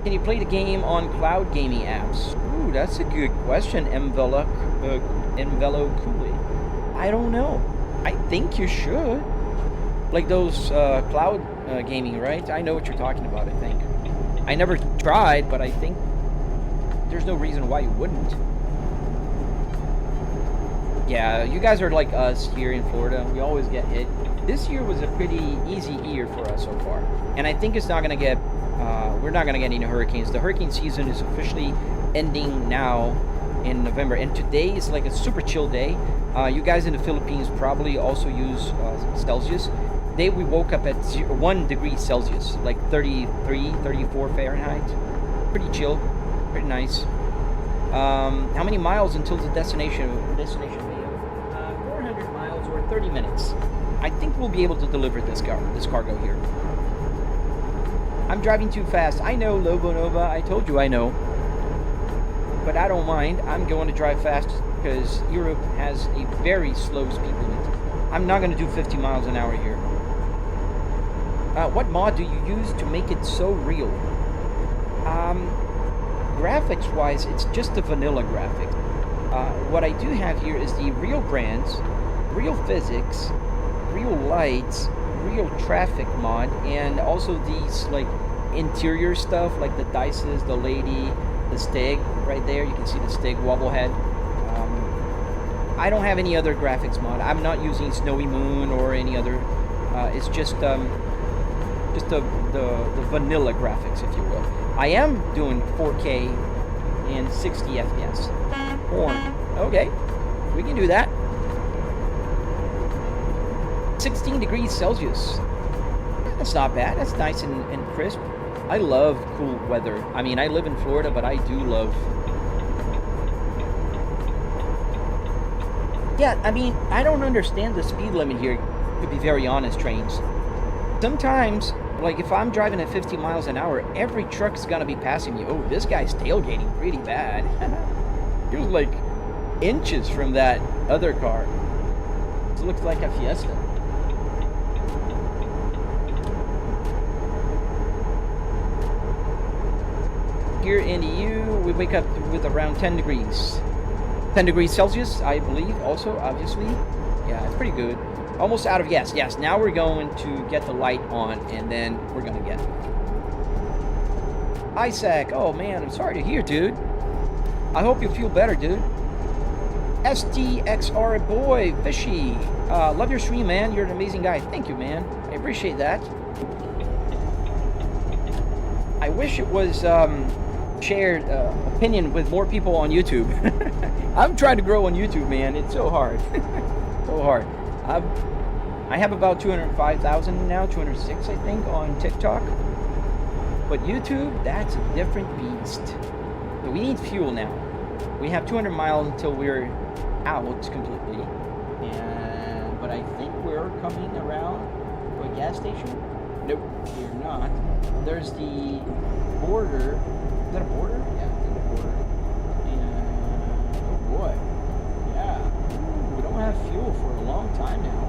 Can you play the game on cloud gaming apps? Ooh, that's a good question, Envelo Cooley. I don't know. I think you should. Like those cloud gaming, right? I know what you're talking about, I think. I never tried, but I think there's no reason why you wouldn't. Yeah, you guys are like us here in Florida. We always get hit. This year was a pretty easy year for us so far. And I think it's not going to get... we're not going to get any hurricanes. The hurricane season is officially ending now in November. And today is like a super chill day. You guys in the Philippines probably also use Celsius. Today we woke up at 1 degree Celsius, like 33, 34 Fahrenheit. Pretty chill, pretty nice. How many miles until the destination? 400 miles or 30 minutes. I think we'll be able to deliver this cargo here. I'm driving too fast. I know, Lobo Nova. I told you I know. But I don't mind. I'm going to drive fast because Europe has a very slow speed limit. I'm not going to do 50 miles an hour here. What mod do you use to make it so real? Graphics-wise, it's just the vanilla graphic. What I do have here is the real brands, real physics, real lights, real traffic mod, and also these like interior stuff, like the dices, the lady, the steg right there. You can see the steg wobblehead. I don't have any other graphics mod. I'm not using Snowy Moon or any other. It's just the vanilla graphics, if you will. I am doing 4K and 60 FPS. Horn. Okay, we can do that. 16 degrees Celsius. That's not bad. That's nice and crisp. I love cool weather. I mean, I live in Florida, but I do love... Yeah, I mean, I don't understand the speed limit here, to be very honest, trains. Sometimes, like if I'm driving at 50 miles an hour, every truck is gonna be passing me. Oh, this guy's tailgating pretty bad. He was like inches from that other car. This looks like a Fiesta. Here in the EU, we wake up with around 10 degrees. 10 degrees Celsius, I believe, also, obviously. Yeah, it's pretty good. Almost out of gas. Yes, now we're going to get the light on, and then we're going to get... Isaac, oh man, I'm sorry to hear, dude. I hope you feel better, dude. STXR boy, fishy. Love your stream, man. You're an amazing guy. Thank you, man. I appreciate that. I wish it was... shared opinion with more people on YouTube. I'm trying to grow on YouTube, man. It's so hard. So hard. I have about 205,000 now, 206 I think on TikTok. But YouTube, that's a different beast. So we need fuel now. We have 200 miles until we're out completely. But I think we're coming around to a gas station. Nope, we're not. There's the border. Is that a border? Yeah, I think a border. And, oh boy. Yeah. Ooh, we don't have fuel for a long time now.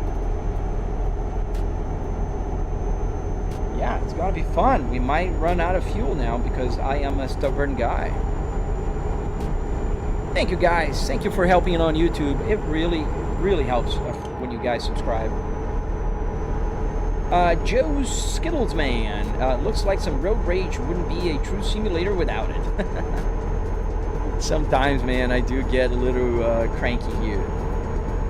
Yeah, it's gotta be fun. We might run out of fuel now because I am a stubborn guy. Thank you guys. Thank you for helping on YouTube. It really, really helps when you guys subscribe. Joe Skittles Man. Looks like some road rage wouldn't be a true simulator without it. Sometimes, man, I do get a little cranky here.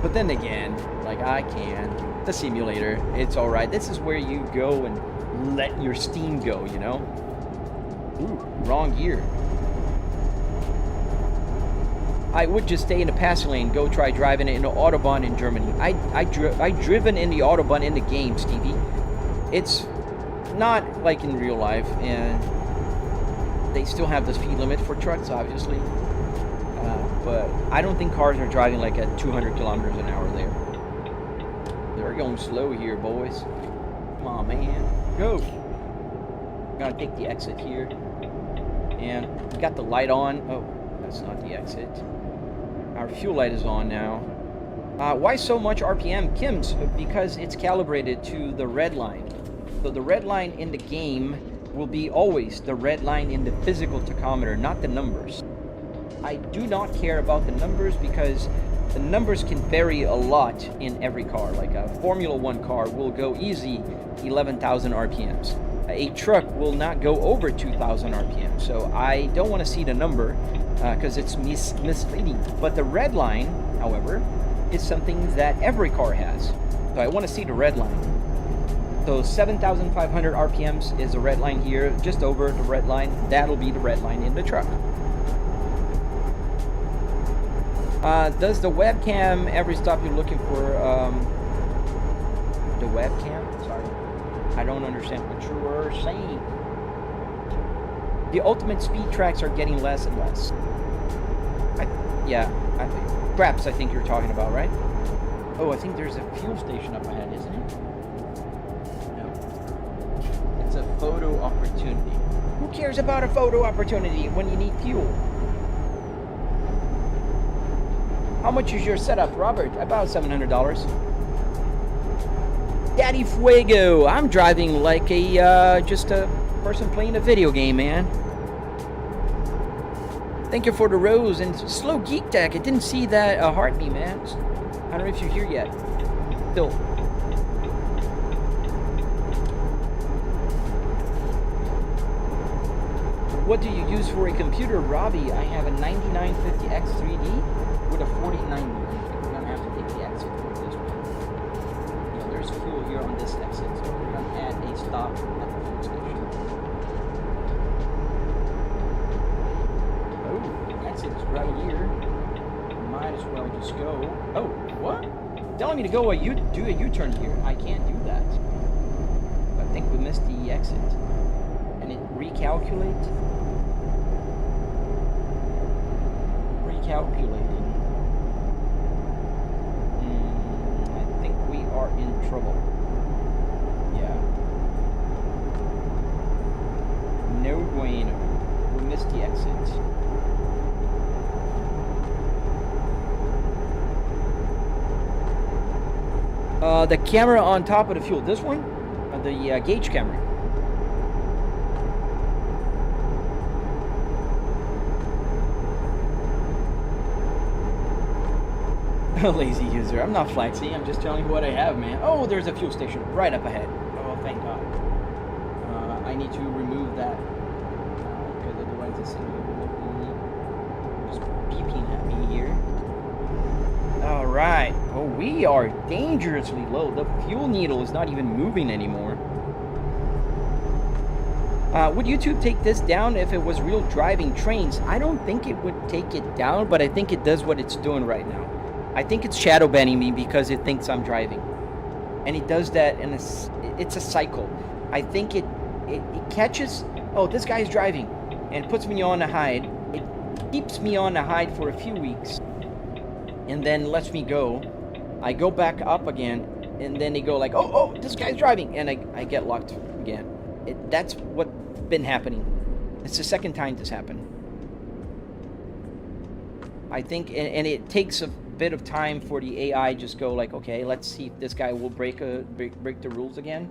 But then again, like I can. The simulator, it's alright. This is where you go and let your steam go, you know? Ooh, wrong gear. I would just stay in the pass lane, go try driving it in the Autobahn in Germany. I driven in the Autobahn in the game, Stevie. It's not like in real life, and they still have the speed limit for trucks, obviously. But I don't think cars are driving like at 200 kilometers an hour there. They're going slow here, boys. Come on, man. Go. I'm gonna take the exit here. And we got the light on. Oh, that's not the exit. Our fuel light is on now. Why so much RPM? Kim's, because it's calibrated to the red line. So the red line in the game will be always the red line in the physical tachometer, not the numbers. I do not care about the numbers because the numbers can vary a lot in every car. Like a Formula 1 car will go easy 11,000 RPMs. A truck will not go over 2,000 RPM. So I don't want to see the number because it's misleading. But the red line, however, is something that every car has. So I want to see the red line. So 7,500 RPMs is the red line here, just over the red line. That'll be the red line in the truck. Does the webcam ever stop you looking for the webcam? Sorry, I don't understand what you were saying. The ultimate speed tracks are getting less and less. Traps, I think you're talking about, right? Oh, I think there's a fuel station up ahead, isn't it? No. It's a photo opportunity. Who cares about a photo opportunity when you need fuel? How much is your setup, Robert? About $700. Daddy Fuego. I'm driving like a just a person playing a video game, man. Thank you for the rose and slow geek tech. I didn't see that heart me, man. I don't know if you're here yet. Still. What do you use for a computer, Robbie? I have a 9950X 3D with a 4090. We're gonna have to take the exit for this one. Yeah, there's fuel here on this exit, so we're gonna add a stop at the fuel station. Oh, the exit is right here. Might as well just go. Oh, what? Telling me to go do a U-turn here. I can't do that. I think we missed the exit. And it recalculate. Recalculating. I think we are in trouble. Yeah. No bueno. We missed the exit. The camera on top of the fuel. This one? The gauge camera. Lazy user. I'm not flexing. I'm just telling you what I have, man. Oh, there's a fuel station right up ahead. Oh, thank God. I need to remove that. Because otherwise this thing will be just beeping at me here. All right. Oh, we are dangerously low. The fuel needle is not even moving anymore. Would YouTube take this down if it was real driving trains? I don't think it would take it down, but I think it does what it's doing right now. I think it's shadow banning me because it thinks I'm driving. And it does that, and it's a cycle. I think it catches, oh, this guy's driving, and puts me on a hide. It keeps me on a hide for a few weeks. And then lets me go. I go back up again, and then they go like, oh, this guy's driving, and I get locked again. That's what's been happening. It's the second time this happened. I think, and it takes a bit of time for the AI just go like, okay, let's see if this guy will break the rules again,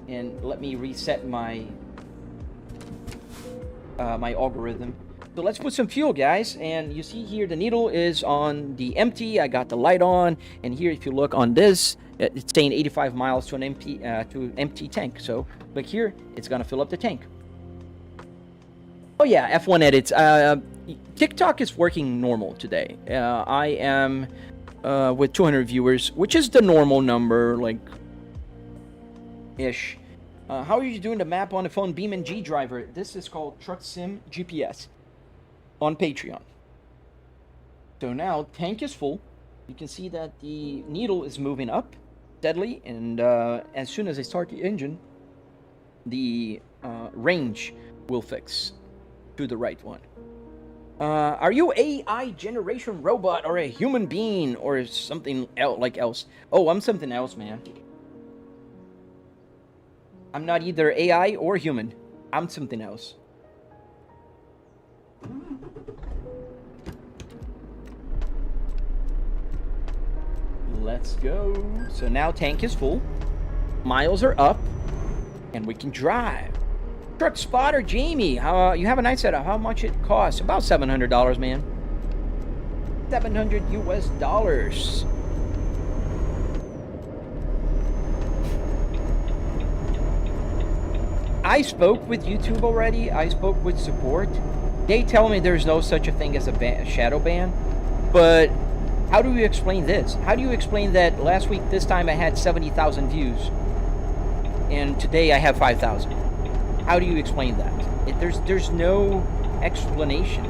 and let me reset my my algorithm. So let's put some fuel, guys, and you see here the needle is on the empty. I got the light on, and here if you look on this, it's saying 85 miles to an empty tank. So look here, it's gonna fill up the tank. Oh yeah, F1 edits. TikTok is working normal today. I am with 200 viewers, which is the normal number, like ish. How are you doing the map on the phone? BeamNG.drive. This is called Truck Sim GPS. On Patreon. So now tank is full. You can see that the needle is moving up steadily, and as soon as I start the engine, the range will fix to the right one. Are you AI generation robot or a human being or something else? Oh, I'm something else, man. I'm not either AI or human. I'm something else. Let's go. So now tank is full. Miles are up. And we can drive. Truck spotter Jamie. You have a nice setup. How much it costs? About $700, man. $700 US. I spoke with YouTube already. I spoke with support. They tell me there's no such a thing as a shadow ban. But how do you explain this? How do you explain that last week, this time I had 70,000 views, and today I have 5,000? How do you explain that? There's no explanation.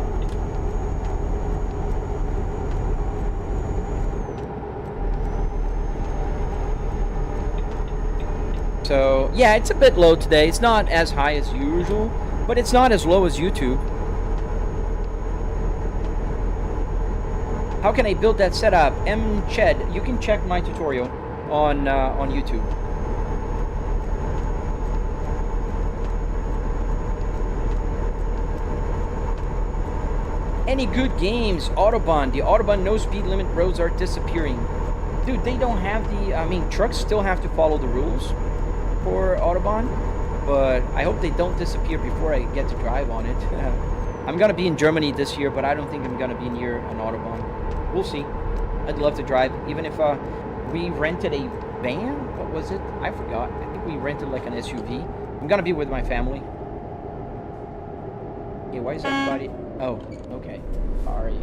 So yeah, it's a bit low today. It's not as high as usual, but it's not as low as YouTube. How can I build that setup? Ched, you can check my tutorial on YouTube. Any good games? Autobahn. The Autobahn no speed limit roads are disappearing. Dude, they don't have the... I mean, trucks still have to follow the rules for Autobahn, but I hope they don't disappear before I get to drive on it. I'm going to be in Germany this year, but I don't think I'm going to be near an Autobahn. We'll see. I'd love to drive, even if we rented a van. What was it? I forgot. I think we rented like an SUV. I'm going to be with my family. Okay, why is everybody... Oh, okay. Sorry.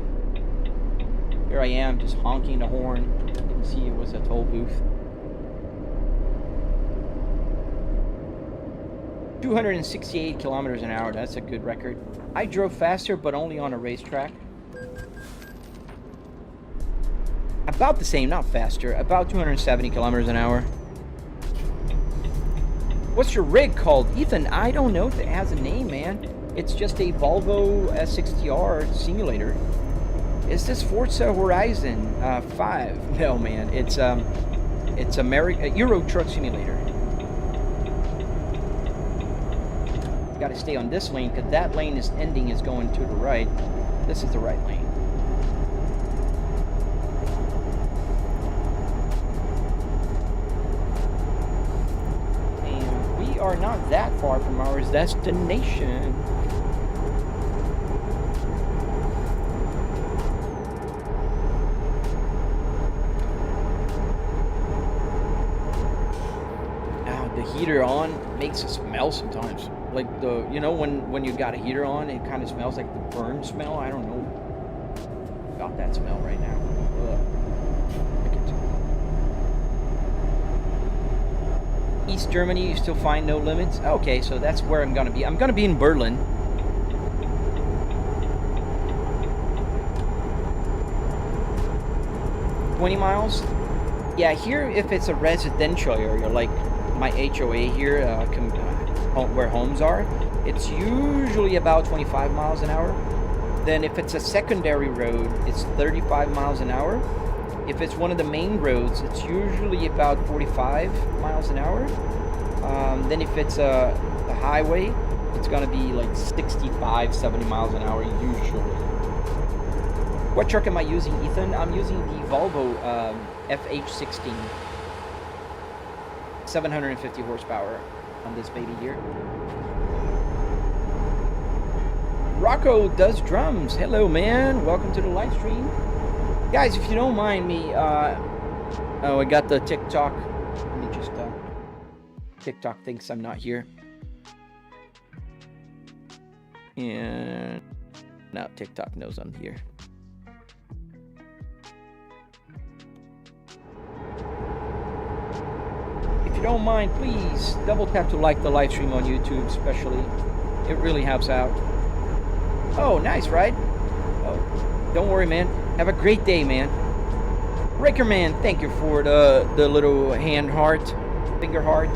Here I am, just honking the horn. You can see it was a toll booth. 268 kilometers an hour, that's a good record. I drove faster, but only on a racetrack. About the same, not faster, about 270 kilometers an hour. What's your rig called? Ethan, I don't know if it has a name, man. It's just a Volvo S60R simulator. Is this Forza Horizon 5? No, man, it's Euro Truck Simulator. Got to stay on this lane because that lane is going to the right. This is the right lane. And we are not that far from our destination. The heater on makes it smell sometimes. Like the, you know, when you got a heater on, it kind of smells like the burn smell. I don't know. Got that smell right now. Ugh. East Germany, you still find no limits? Okay, so that's where I'm gonna be. I'm gonna be in Berlin. $20 miles? Yeah, here if it's a residential area, like my HOA here, where homes are, it's usually about 25 miles an hour. Then if it's a secondary road, it's 35 miles an hour. If it's one of the main roads, it's usually about 45 miles an hour. Then if it's the highway, it's gonna be like 65, 70 miles an hour usually. What truck am I using, Ethan? I'm using the Volvo FH16. 750 horsepower on this baby here. Rocco does drums. Hello, man. Welcome to the live stream. Guys, if you don't mind me, oh, I got the TikTok. Let me just, TikTok thinks I'm not here. And now TikTok knows I'm here. If you don't mind, please double tap to like the live stream on YouTube, especially. It really helps out. Oh, nice, right? Oh, don't worry, man. Have a great day, man. Raker Man, thank you for the little hand heart, finger heart.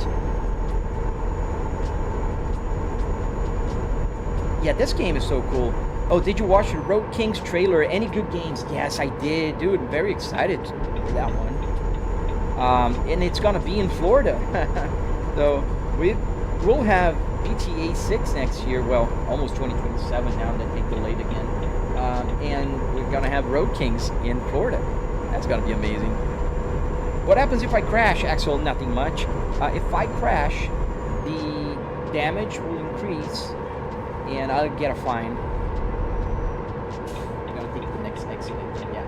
Yeah, this game is so cool. Oh, did you watch the Road Kings trailer? Any good games? Yes, I did, dude. Very excited for that one. And it's gonna be in Florida. So we'll have GTA 6 next year. Well, almost 2027 now that they delayed again. And we're gonna have Road Kings in Florida. That's gonna be amazing. What happens if I crash? Axel, nothing much. If I crash, the damage will increase, and I'll get a fine. I'm gonna take the next exit. Yeah.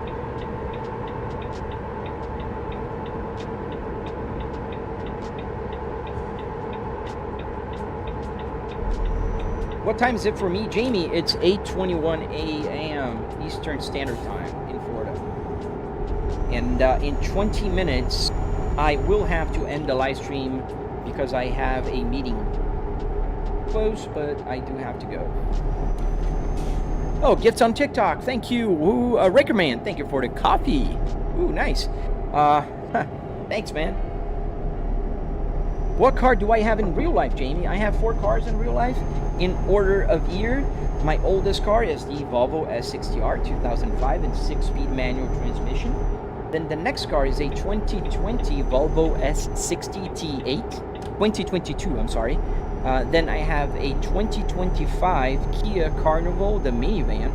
What time is it for me, Jamie? It's 8:21 a.m. Eastern Standard Time in Florida. And in 20 minutes, I will have to end the live stream because I have a meeting. Close, but I do have to go. Oh, gifts on TikTok. Thank you. Woo, Rakerman, thank you for the coffee. Ooh, nice. Thanks, man. What car do I have in real life, Jamie? I have 4 cars in real life. In order of year, my oldest car is the Volvo S60R 2005 and 6-speed manual transmission. Then the next car is a 2020 Volvo S60 T8. 2022, I'm sorry. Then I have a 2025 Kia Carnival, the minivan,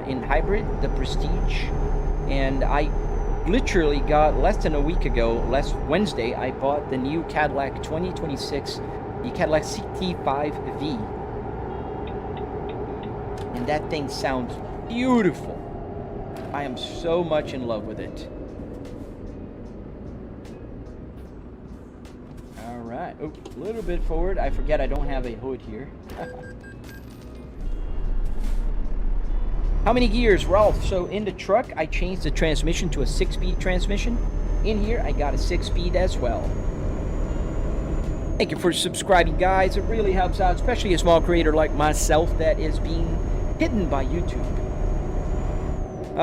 in hybrid, the Prestige. And I literally got less than a week ago, last Wednesday, I bought the new Cadillac 2026, the Cadillac CT5V. And that thing sounds beautiful. I am so much in love with it. All right, oh, a little bit forward. I forget I don't have a hood here. How many gears, Ralph? So in the truck, I changed the transmission to a 6-speed transmission. In here, I got a 6-speed as well. Thank you for subscribing, guys. It really helps out, especially a small creator like myself that is being hidden by YouTube.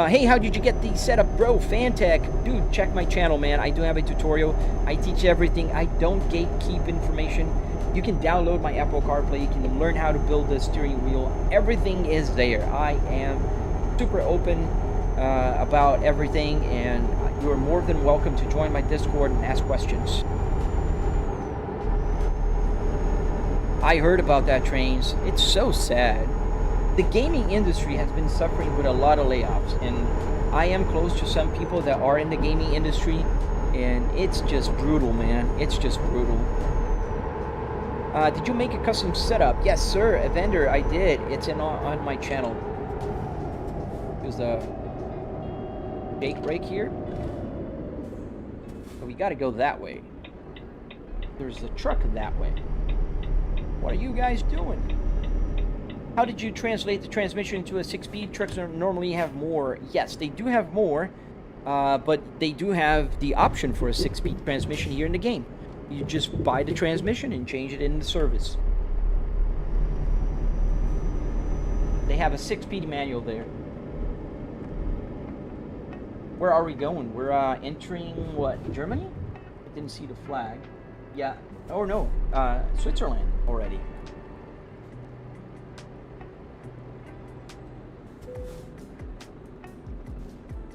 Hey, how did you get the setup, bro? Fanatec. Dude, check my channel, man. I do have a tutorial. I teach everything. I don't gatekeep information. You can download my Apple CarPlay. You can learn how to build the steering wheel. Everything is there. I am super open about everything, and you are more than welcome to join my Discord and ask questions. I heard about that, Trains. It's so sad. The gaming industry has been suffering with a lot of layoffs, and I am close to some people that are in the gaming industry, and it's just brutal, man. It's just brutal. Did you make a custom setup? Yes, sir, a vendor. I did. It's on my channel. There's a bake brake here. So we got to go that way. There's a truck that way. What are you guys doing? How did you translate the transmission to a 6-speed? Trucks normally have more. Yes, they do have more, but they do have the option for a 6-speed transmission here in the game. You just buy the transmission and change it in the service. They have a 6-speed manual there. Where are we going? We're entering, what, Germany? I didn't see the flag. Yeah. Oh, no. Switzerland already.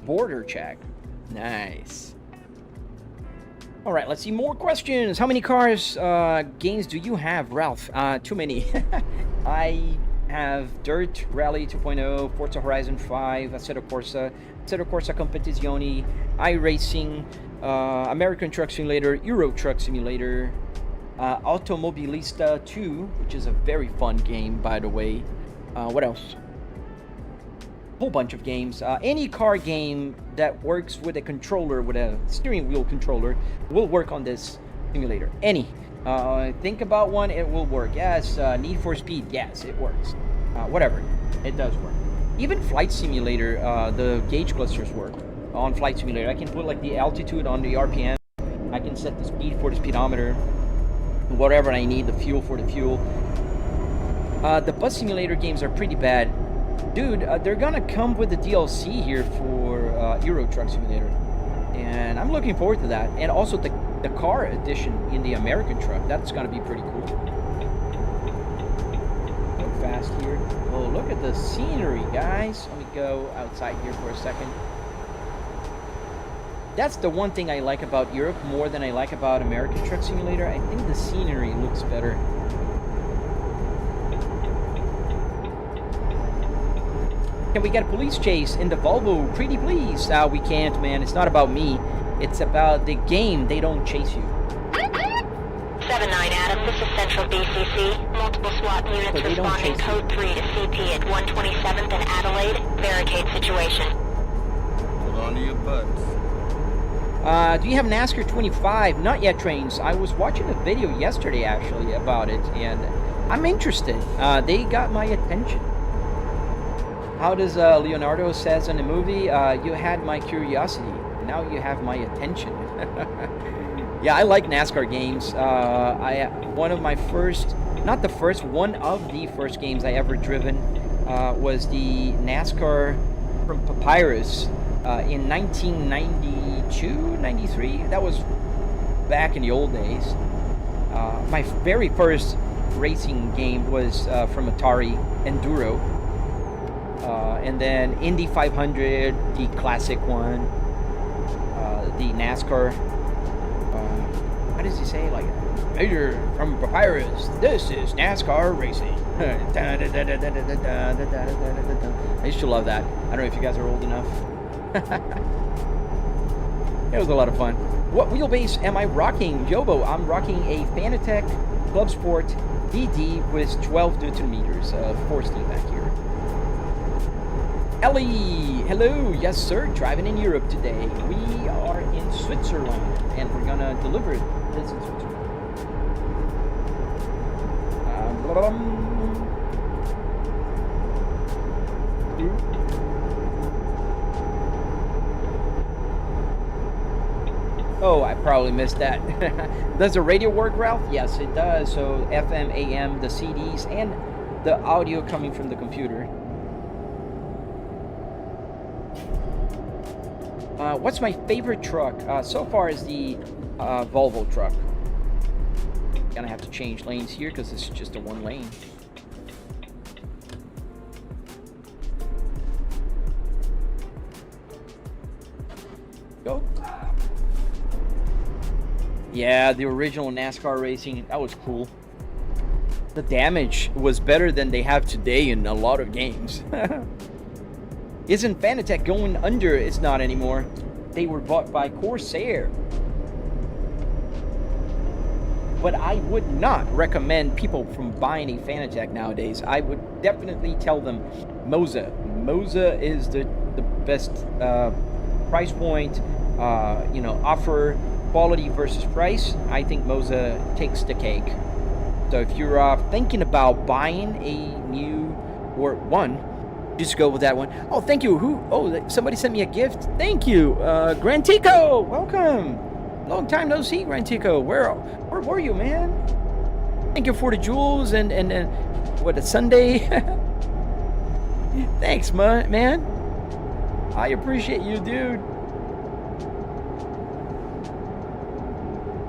Border check. Nice. All right, let's see more questions. How many cars, games do you have, Ralph? Too many. I have Dirt Rally 2.0, Forza Horizon 5, Assetto Corsa Competizione, iRacing, American Truck Simulator, Euro Truck Simulator, Automobilista 2, which is a very fun game, by the way. What else? Whole bunch of games. Any car game that works with a controller, with a steering wheel controller, will work on this simulator. Any. Think about one, it will work. Yes, Need for Speed, yes, it works. Whatever, it does work. Even Flight Simulator, the gauge clusters work on Flight Simulator. I can put like the altitude on the RPM. I can set the speed for the speedometer. Whatever I need, the fuel for the fuel. The bus simulator games are pretty bad. Dude, they're gonna come with the DLC here for Euro Truck Simulator, and I'm looking forward to that. And also the car edition in the American truck, that's gonna be pretty cool. Go fast here. Oh, look at the scenery, guys. Let me go outside here for a second. That's the one thing I like about Europe more than I like about American Truck Simulator. I think the scenery looks better. Can we get a police chase in the Volvo? Pretty please. We can't, man. It's not about me. It's about the game. They don't chase you. 7-9 Adam, this is Central BCC. Multiple SWAT units responding code 3 to CP at 127th and Adelaide. Barricade situation. Hold on to your butts. Do you have NASCAR 25? Not yet, Trains. I was watching a video yesterday, actually, about it, and I'm interested. They got my attention. How does Leonardo says in the movie, you had my curiosity, now you have my attention. Yeah, I like NASCAR games. One of the first games I ever driven was the NASCAR from Papyrus in 1992, 93. That was back in the old days. My very first racing game was from Atari, Enduro. And then Indy 500, the classic one, the NASCAR, how does he say, like, Major from Papyrus, this is NASCAR racing. I used to love that. I don't know if you guys are old enough. It was a lot of fun. What wheelbase am I rocking? Yobo, I'm rocking a Fanatec Clubsport DD with 12 Newton meters of force steam back here. Ellie, hello, yes sir, driving in Europe today. We are in Switzerland, and we're gonna deliver this in Switzerland. Oh, I probably missed that. Does the radio work, Ralph? Yes, it does. So FM, AM, the CDs, and the audio coming from the computer. What's my favorite truck? So far is the Volvo truck. Gonna have to change lanes here because this is just a one lane. Go. Yeah, the original NASCAR racing, that was cool. The damage was better than they have today in a lot of games. Isn't Fanatec going under? It's not anymore. They were bought by Corsair. But I would not recommend people from buying a Fanatec nowadays. I would definitely tell them Moza. Moza is the best price point, offer quality versus price. I think Moza takes the cake. So if you're thinking about buying a new or one, just go with that one. Oh, thank you. Somebody sent me a gift. Thank you. Grantico, welcome. Long time no see, Grantico. Where were you, man? Thank you for the jewels and what, a Sunday? Thanks, man. I appreciate you, dude.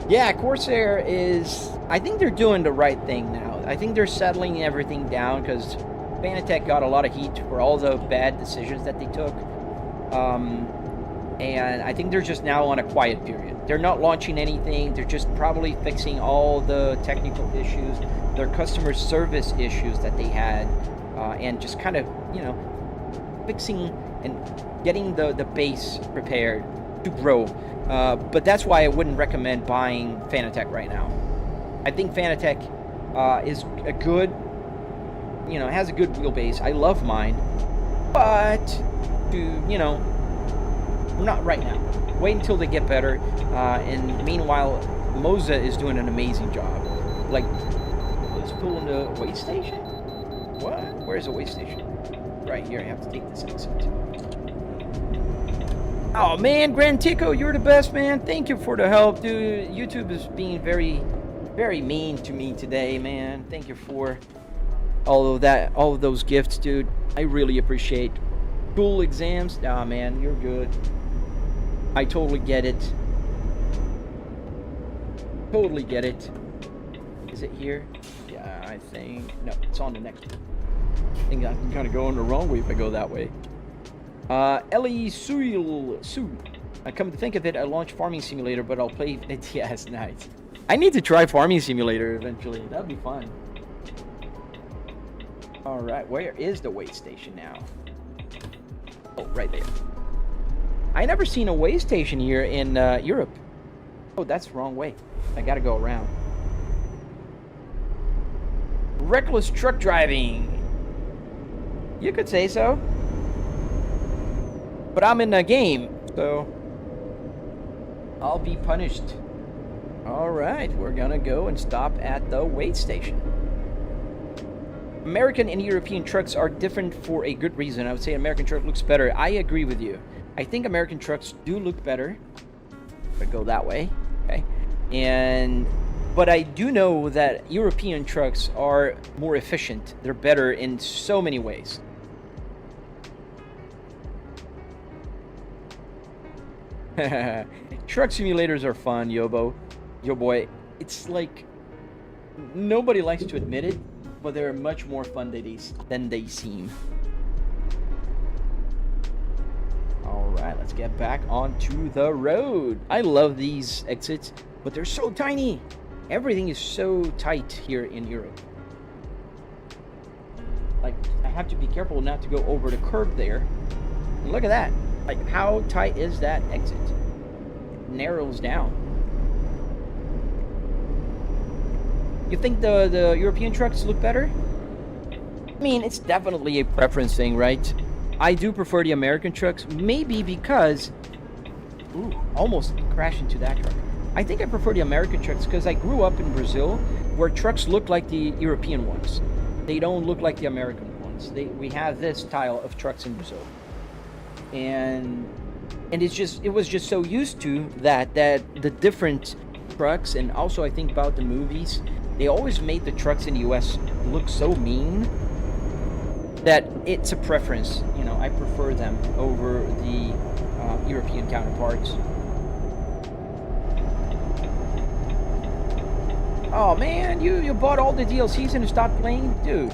Yeah, Corsair is... I think they're doing the right thing now. I think they're settling everything down because Fanatec got a lot of heat for all the bad decisions that they took. And I think they're just now on a quiet period. They're not launching anything. They're just probably fixing all the technical issues, their customer service issues that they had, and just kind of, fixing and getting the base prepared to grow. But that's why I wouldn't recommend buying Fanatec right now. I think Fanatec is a good, has a good wheelbase. I love mine, but not right now. Wait until they get better. And meanwhile, Moza is doing an amazing job. Like, let's pull in the weigh station. What? Where's the weigh station? Right here. I have to take this exit. Oh man, Grantico, you're the best, man. Thank you for the help, dude. YouTube is being very, very mean to me today, man. Thank you for all of those gifts, dude. I really appreciate. Cool exams. Nah, man, you're good. I totally get it. Totally get it. Is it here? Yeah, I think. No, it's on the next one. I think I'm kind of going the wrong way if I go that way. Ellie Sue. I come to think of it, I launched Farming Simulator, but I'll play it. Yes, nice. I need to try Farming Simulator eventually. That'd be fun. All right, where is the weigh station now? Oh, right there. I never seen a weigh station here in Europe. Oh, that's the wrong way. I gotta go around. Reckless truck driving. You could say so. But I'm in a game, so I'll be punished. All right, we're gonna go and stop at the weigh station. American and European trucks are different for a good reason. I would say American truck looks better. I agree with you. I think American trucks do look better. But go that way, okay? But I do know that European trucks are more efficient. They're better in so many ways. Truck simulators are fun, yo boy. It's like nobody likes to admit it, but they're much more fun than they seem. All right, let's get back onto the road. I love these exits, but they're so tiny. Everything is so tight here in Europe. Like, I have to be careful not to go over the curb there. And look at that. Like, how tight is that exit? It narrows down. You think the European trucks look better? I mean, it's definitely a preference thing, right? I do prefer the American trucks, maybe because... Ooh, almost crashed into that truck. I think I prefer the American trucks because I grew up in Brazil where trucks look like the European ones. They don't look like the American ones. We have this style of trucks in Brazil. And And it was just so used to that the different trucks, and also I think about the movies, they always made the trucks in the US look so mean that it's a preference. You know, I prefer them over the European counterparts. Oh man, you bought all the DLCs and stopped playing? Dude.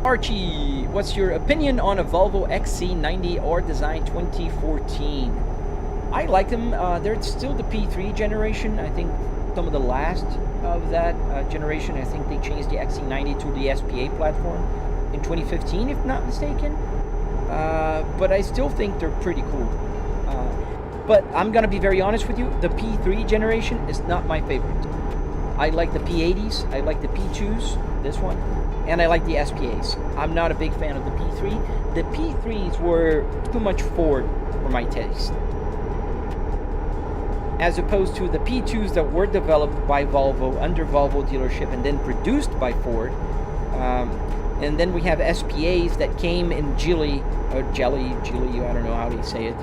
Archie, what's your opinion on a Volvo XC90R design 2014? I like them. They're still the P3 generation. I think some of the last of that generation. I think they changed the XC90 to the SPA platform in 2015, if not mistaken. But I still think they're pretty cool. But I'm gonna be very honest with you. The P3 generation is not my favorite. I like the P80s. I like the P2s. This one. And I like the SPAs. I'm not a big fan of the P3. The P3s were too much Ford for my taste. As opposed to the P2s that were developed by Volvo under Volvo dealership and then produced by Ford. And then we have SPAs that came in Geely, I don't know how do you say it,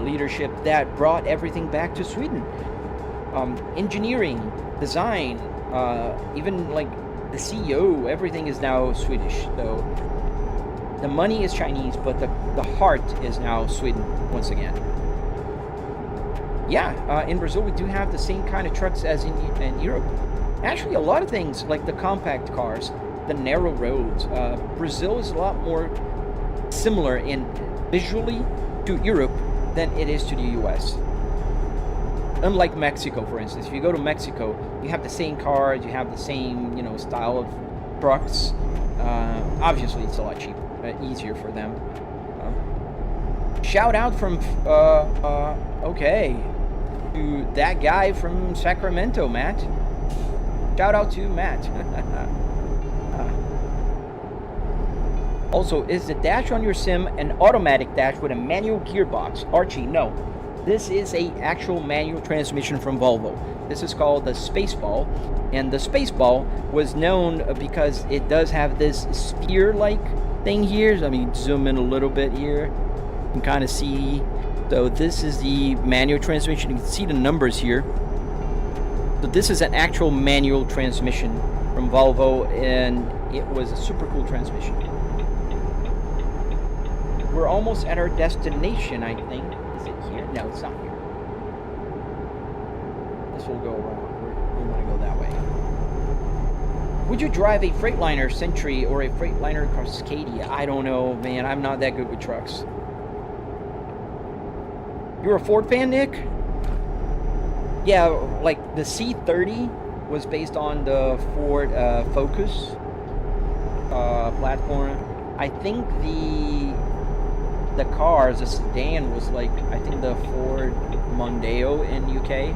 leadership that brought everything back to Sweden. Engineering, design, even like the CEO, everything is now Swedish. So the money is Chinese, but the heart is now Sweden once again. Yeah, in Brazil we do have the same kind of trucks as in Europe. Actually, a lot of things like the compact cars, the narrow roads. Brazil is a lot more similar in visually to Europe than it is to the US. Unlike Mexico, for instance, if you go to Mexico, you have the same cars, you have the same, you know, style of trucks. Obviously, it's a lot cheaper, easier for them. Shout out from, okay, to that guy from Sacramento, Matt. Shout out to Matt. Also, is the dash on your sim an automatic dash with a manual gearbox? Archie, no. This is a actual manual transmission from Volvo. This is called the Spaceball, and the Spaceball was known because it does have this spear-like thing here. I mean, zoom in a little bit here. You can kind of see. So this is the manual transmission. You can see the numbers here. So this is an actual manual transmission from Volvo, and it was a super cool transmission. We're almost at our destination, I think. Is it here? No, it's not here. This will go around. We want to go that way. Would you drive a Freightliner Century or a Freightliner Cascadia? I don't know, man. I'm not that good with trucks. You're a Ford fan, Nick? Yeah, like the C30 was based on the Ford Focus platform. I think the cars, the sedan was like, I think the Ford Mondeo in UK.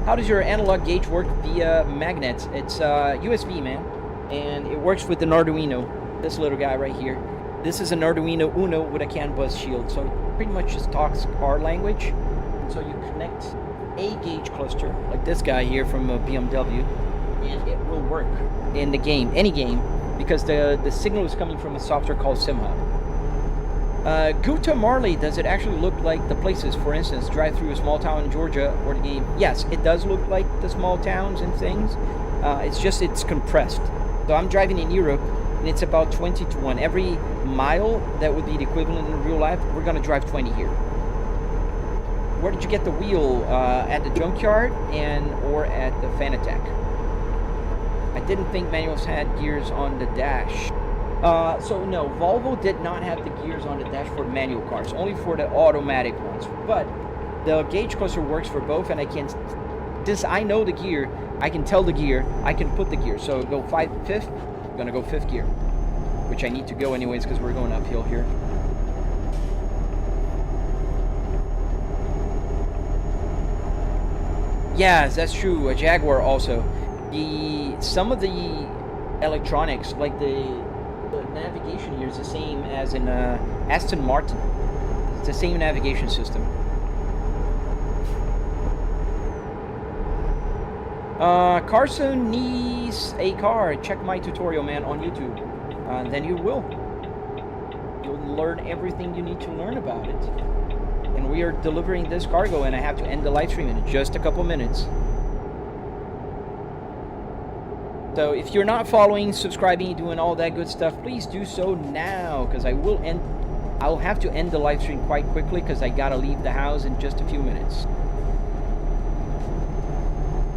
How does your analog gauge work via magnets? It's USB, man, and it works with an Arduino. This little guy right here. This is an Arduino Uno with a CAN bus shield, so it pretty much just talks car language. So you connect a gauge cluster, like this guy here from BMW, and it will work in the game, any game, because the signal is coming from a software called SimHub. Guta Marley, does it actually look like the places, for instance, drive through a small town in Georgia or the game? Yes, it does look like the small towns and things. It's compressed. So I'm driving in Europe, and it's about 20 to 1. Every mile, that would be the equivalent in real life, we're going to drive 20 here. Where did you get the wheel? At the Junkyard or at the Fanatec? I didn't think manuals had gears on the dash. So no, Volvo did not have the gears on the dash for manual cars, only for the automatic ones. But the gauge cluster works for both, and since I know the gear, I can tell the gear, I can put the gear. So go 5th, I'm gonna go 5th gear, which I need to go anyways because we're going uphill here. Yes, that's true. A Jaguar also. Some of the electronics, like the navigation here, is the same as in Aston Martin. It's the same navigation system. Carson needs a car. Check my tutorial, man, on YouTube. Then you will. You'll learn everything you need to learn about it. And we are delivering this cargo, and I have to end the live stream in just a couple minutes. So if you're not following, subscribing, doing all that good stuff, please do so now, because I'll have to end the live stream quite quickly because I gotta leave the house in just a few minutes.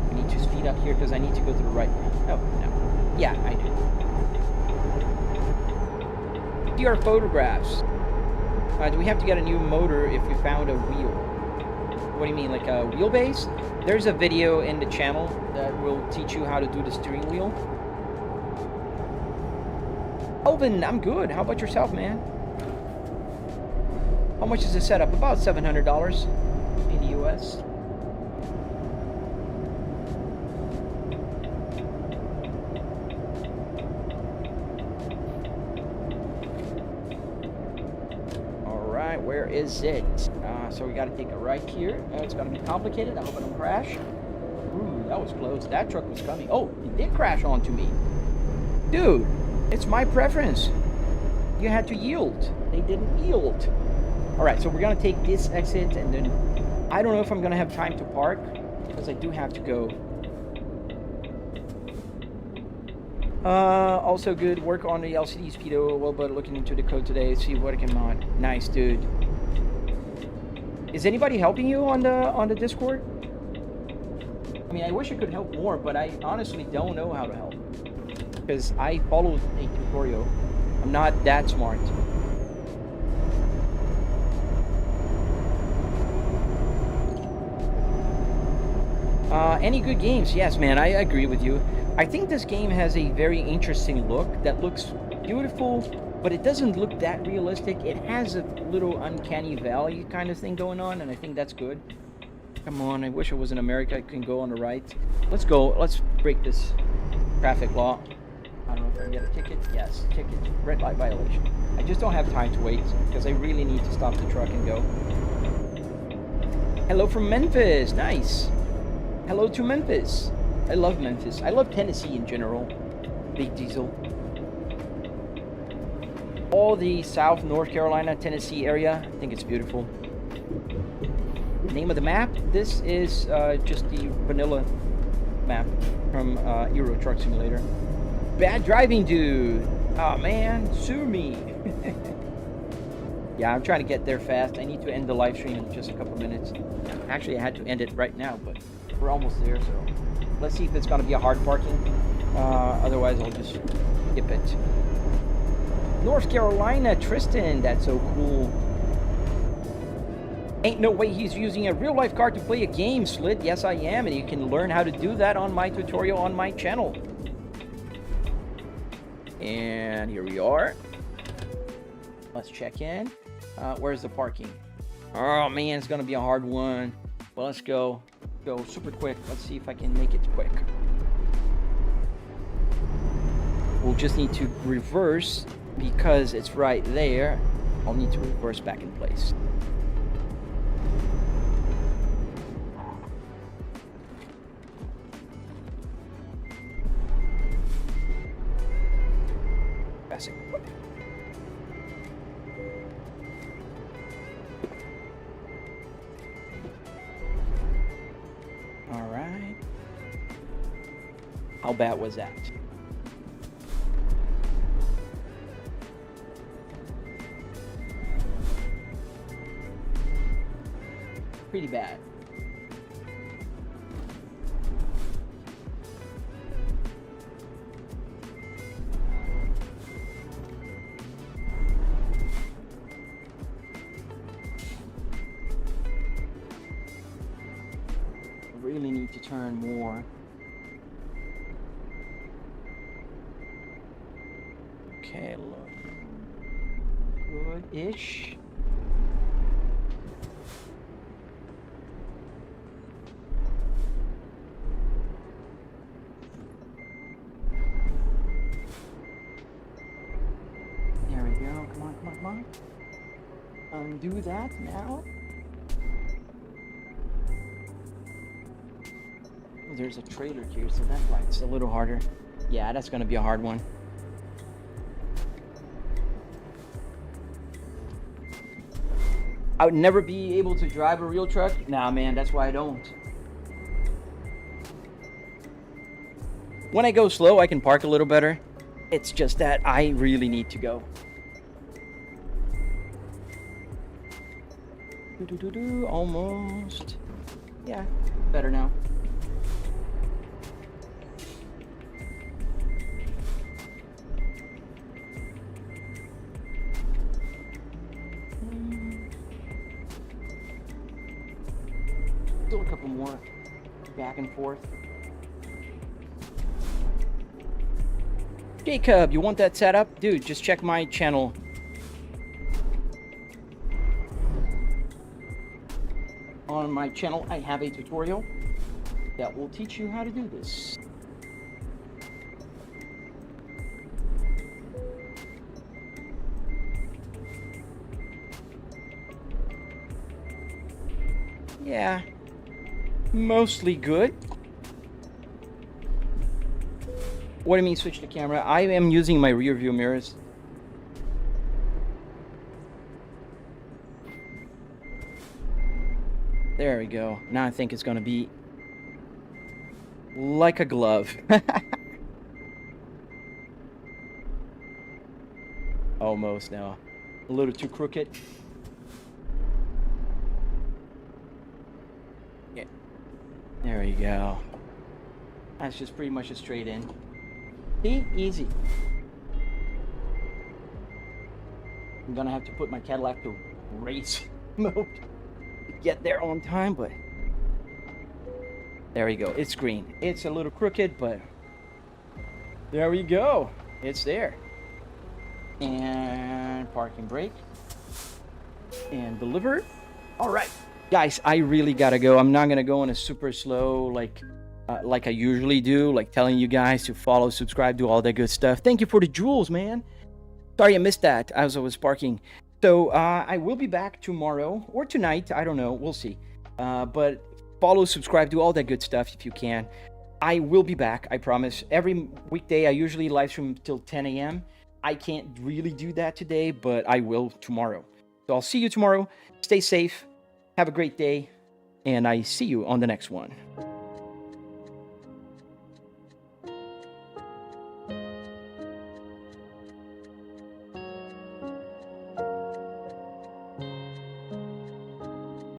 I need to speed up here because I need to go to the right. Oh, no. Yeah, I do. See our photographs. Do we have to get a new motor if we found a wheel? What do you mean, like a wheelbase? There's a video in the channel that will teach you how to do the steering wheel. Alvin, I'm good. How about yourself, man? How much is the setup? About $700 in the US. Alright, where is it? So we gotta take a right here. It's gonna be complicated. I hope I don't crash. Ooh, that was close. That truck was coming. Oh, it did crash onto me. Dude, it's my preference. You had to yield. They didn't yield. Alright, so we're gonna take this exit, and then I don't know if I'm gonna have time to park because I do have to go. Also good work on the LCD speedo. Well, but looking into the code today, see what I can mod. Nice, dude. Is anybody helping you on the Discord? I mean, I wish I could help more, but I honestly don't know how to help because I followed a tutorial. I'm not that smart. Any good games? Yes, man, I agree with you. I think this game has a very interesting look that looks beautiful, but it doesn't look that realistic. It has a little uncanny valley kind of thing going on, and I think that's good. Come on, I wish I was in America. I can go on the right. Let's go. Let's break this traffic law. I don't know if I can get a ticket. Yes, ticket. Red light violation. I just don't have time to wait because I really need to stop the truck and go. Hello from Memphis. Nice. Hello to Memphis. I love Memphis. I love Tennessee in general. Big Diesel. All the South, North Carolina, Tennessee area. I think it's beautiful. Name of the map? This is just the vanilla map from Euro Truck Simulator. Bad driving, dude. Oh man, sue me. Yeah, I'm trying to get there fast. I need to end the live stream in just a couple minutes. Actually, I had to end it right now, but we're almost there, so let's see if it's going to be a hard parking. Otherwise, I'll just skip it. North Carolina, Tristan. That's so cool. Ain't no way he's using a real-life car to play a game, Slit. Yes, I am, and you can learn how to do that on my tutorial on my channel. And here we are. Let's check in. Where's the parking? Oh, man, it's going to be a hard one. Well, let's go. Go super quick. Let's see if I can make it quick. We'll just need to reverse because it's right there. I'll need to reverse back in place. Passing. All right. How bad was that? Pretty bad. Really need to turn more. Okay, look. Good-ish. There we go. Come on, come on, come on. Undo that now. there's a trailer here, so that's why it's a little harder. Yeah, that's gonna be a hard one. I would never be able to drive a real truck. Nah, man, that's why I don't. When I go slow, I can park a little better. It's just that I really need to go. Almost. Yeah, better now. Still a couple more back and forth. Jacob, you want that setup? Dude, just check my channel. On my channel, I have a tutorial that will teach you how to do this. Yeah, mostly good. What do you mean switch the camera? I am using my rear view mirrors. There we go. Now I think it's gonna be like a glove. Almost now. A little too crooked. Yeah. There we go. That's just pretty much a straight in. See? Easy. I'm gonna have to put my Cadillac to race mode to get there on time, but there we go. It's green. It's a little crooked, but there we go. It's there. And parking brake. And deliver. All right. Guys, I really gotta go. I'm not gonna go on a super slow, like I usually do, like telling you guys to follow, subscribe, do all that good stuff. Thank you for the jewels, man. Sorry I missed that as I was parking. So I will be back tomorrow or tonight. I don't know. We'll see. But follow, subscribe, do all that good stuff if you can. I will be back. I promise. Every weekday, I usually live stream till 10 a.m. I can't really do that today, but I will tomorrow. So I'll see you tomorrow. Stay safe. Have a great day. And I see you on the next one.